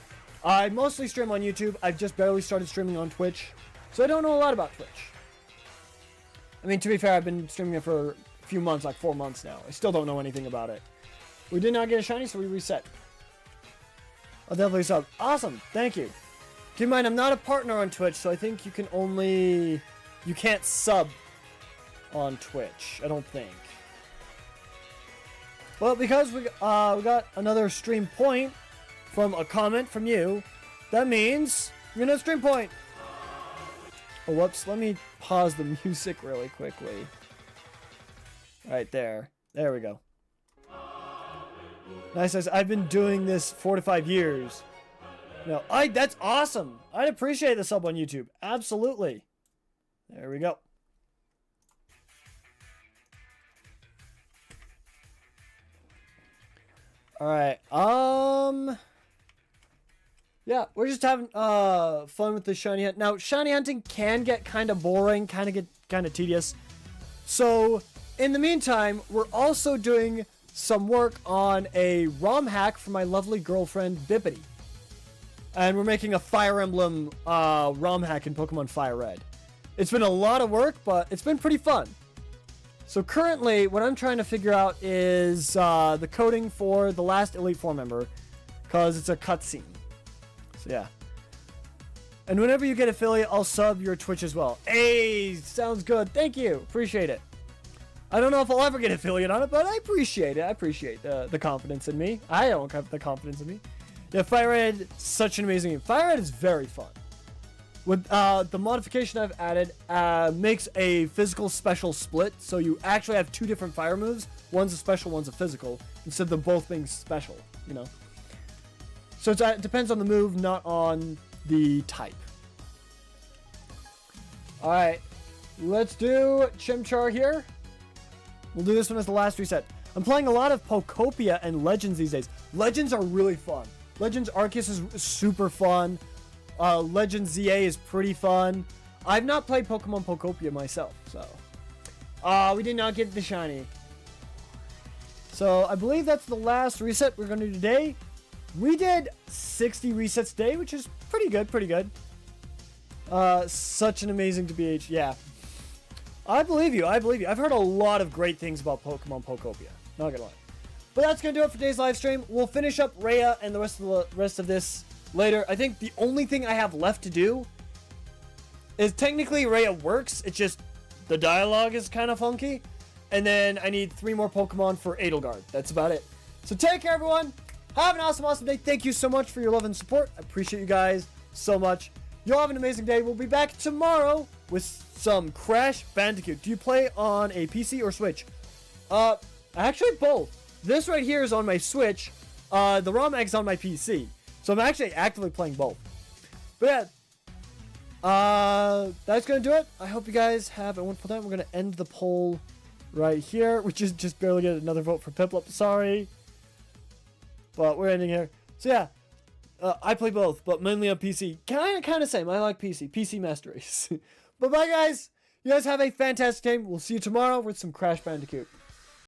Speaker 1: I mostly stream on YouTube. I've just barely started streaming on Twitch, so I don't know a lot about Twitch. I mean, to be fair, I've been streaming it for a few months, like 4 months now. I still don't know anything about it. We did not get a shiny, so we reset. I'll definitely sub. Awesome. Thank you. Keep in mind, I'm not a partner on Twitch, so I think you can only... You can't sub on Twitch, I don't think. Well, because we got another stream point from a comment from you, that means you're gonna stream point. Oh, whoops. Let me pause the music really quickly. Right there. There we go. Nice. I've been doing this 4 to 5 years. No, that's awesome. I'd appreciate the sub on YouTube. Absolutely. There we go. All right. Yeah, we're just having fun with the shiny hunt. Now, shiny hunting can get kind of boring, kind of tedious. So, in the meantime, we're also doing some work on a ROM hack for my lovely girlfriend Bippity. And we're making a Fire Emblem ROM hack in Pokemon Fire Red. It's been a lot of work, but it's been pretty fun. So currently, what I'm trying to figure out is the coding for the last Elite Four member, because it's a cutscene. So yeah. And whenever you get affiliate, I'll sub your Twitch as well. Hey, sounds good. Thank you. Appreciate it. I don't know if I'll ever get affiliate on it, but I appreciate it. I appreciate the confidence in me. I don't have the confidence in me. Yeah, Fire Red, such an amazing game. Fire Red is very fun. With the modification I've added, makes a physical special split, so you actually have 2 different fire moves. One's a special, one's a physical, instead of them both being special, you know. So it depends on the move, not on the type. Alright, let's do Chimchar here. We'll do this one as the last reset. I'm playing a lot of Pokopia and Legends these days. Legends are really fun. Legends Arceus is super fun. Legends ZA is pretty fun. I've not played Pokemon Pokopia myself, so. We did not get the shiny. So I believe that's the last reset we're going to do today. We did 60 resets today, which is pretty good, pretty good. Such an amazing TBH, yeah. I believe you, I believe you. I've heard a lot of great things about Pokemon Pokopia. Not gonna lie. But that's gonna do it for today's live stream. We'll finish up Rhea and the rest of this later. I think the only thing I have left to do is technically Rhea works. It's just the dialogue is kind of funky. And then I need 3 more Pokemon for Edelgard. That's about it. So take care, everyone. Have an awesome, awesome day. Thank you so much for your love and support. I appreciate you guys so much. Y'all have an amazing day. We'll be back tomorrow with some Crash Bandicoot. Do you play on a PC or Switch? Actually both. This right here is on my Switch. The ROM is on my PC. So I'm actually actively playing both. But yeah, that's going to do it. I hope you guys have a wonderful time. We're going to end the poll right here, which is just barely get another vote for Piplup. Sorry. But we're ending here. So yeah. I play both, but mainly on PC. Kind of same. I like PC. PC Master Race. But bye, guys. You guys have a fantastic day. We'll see you tomorrow with some Crash Bandicoot.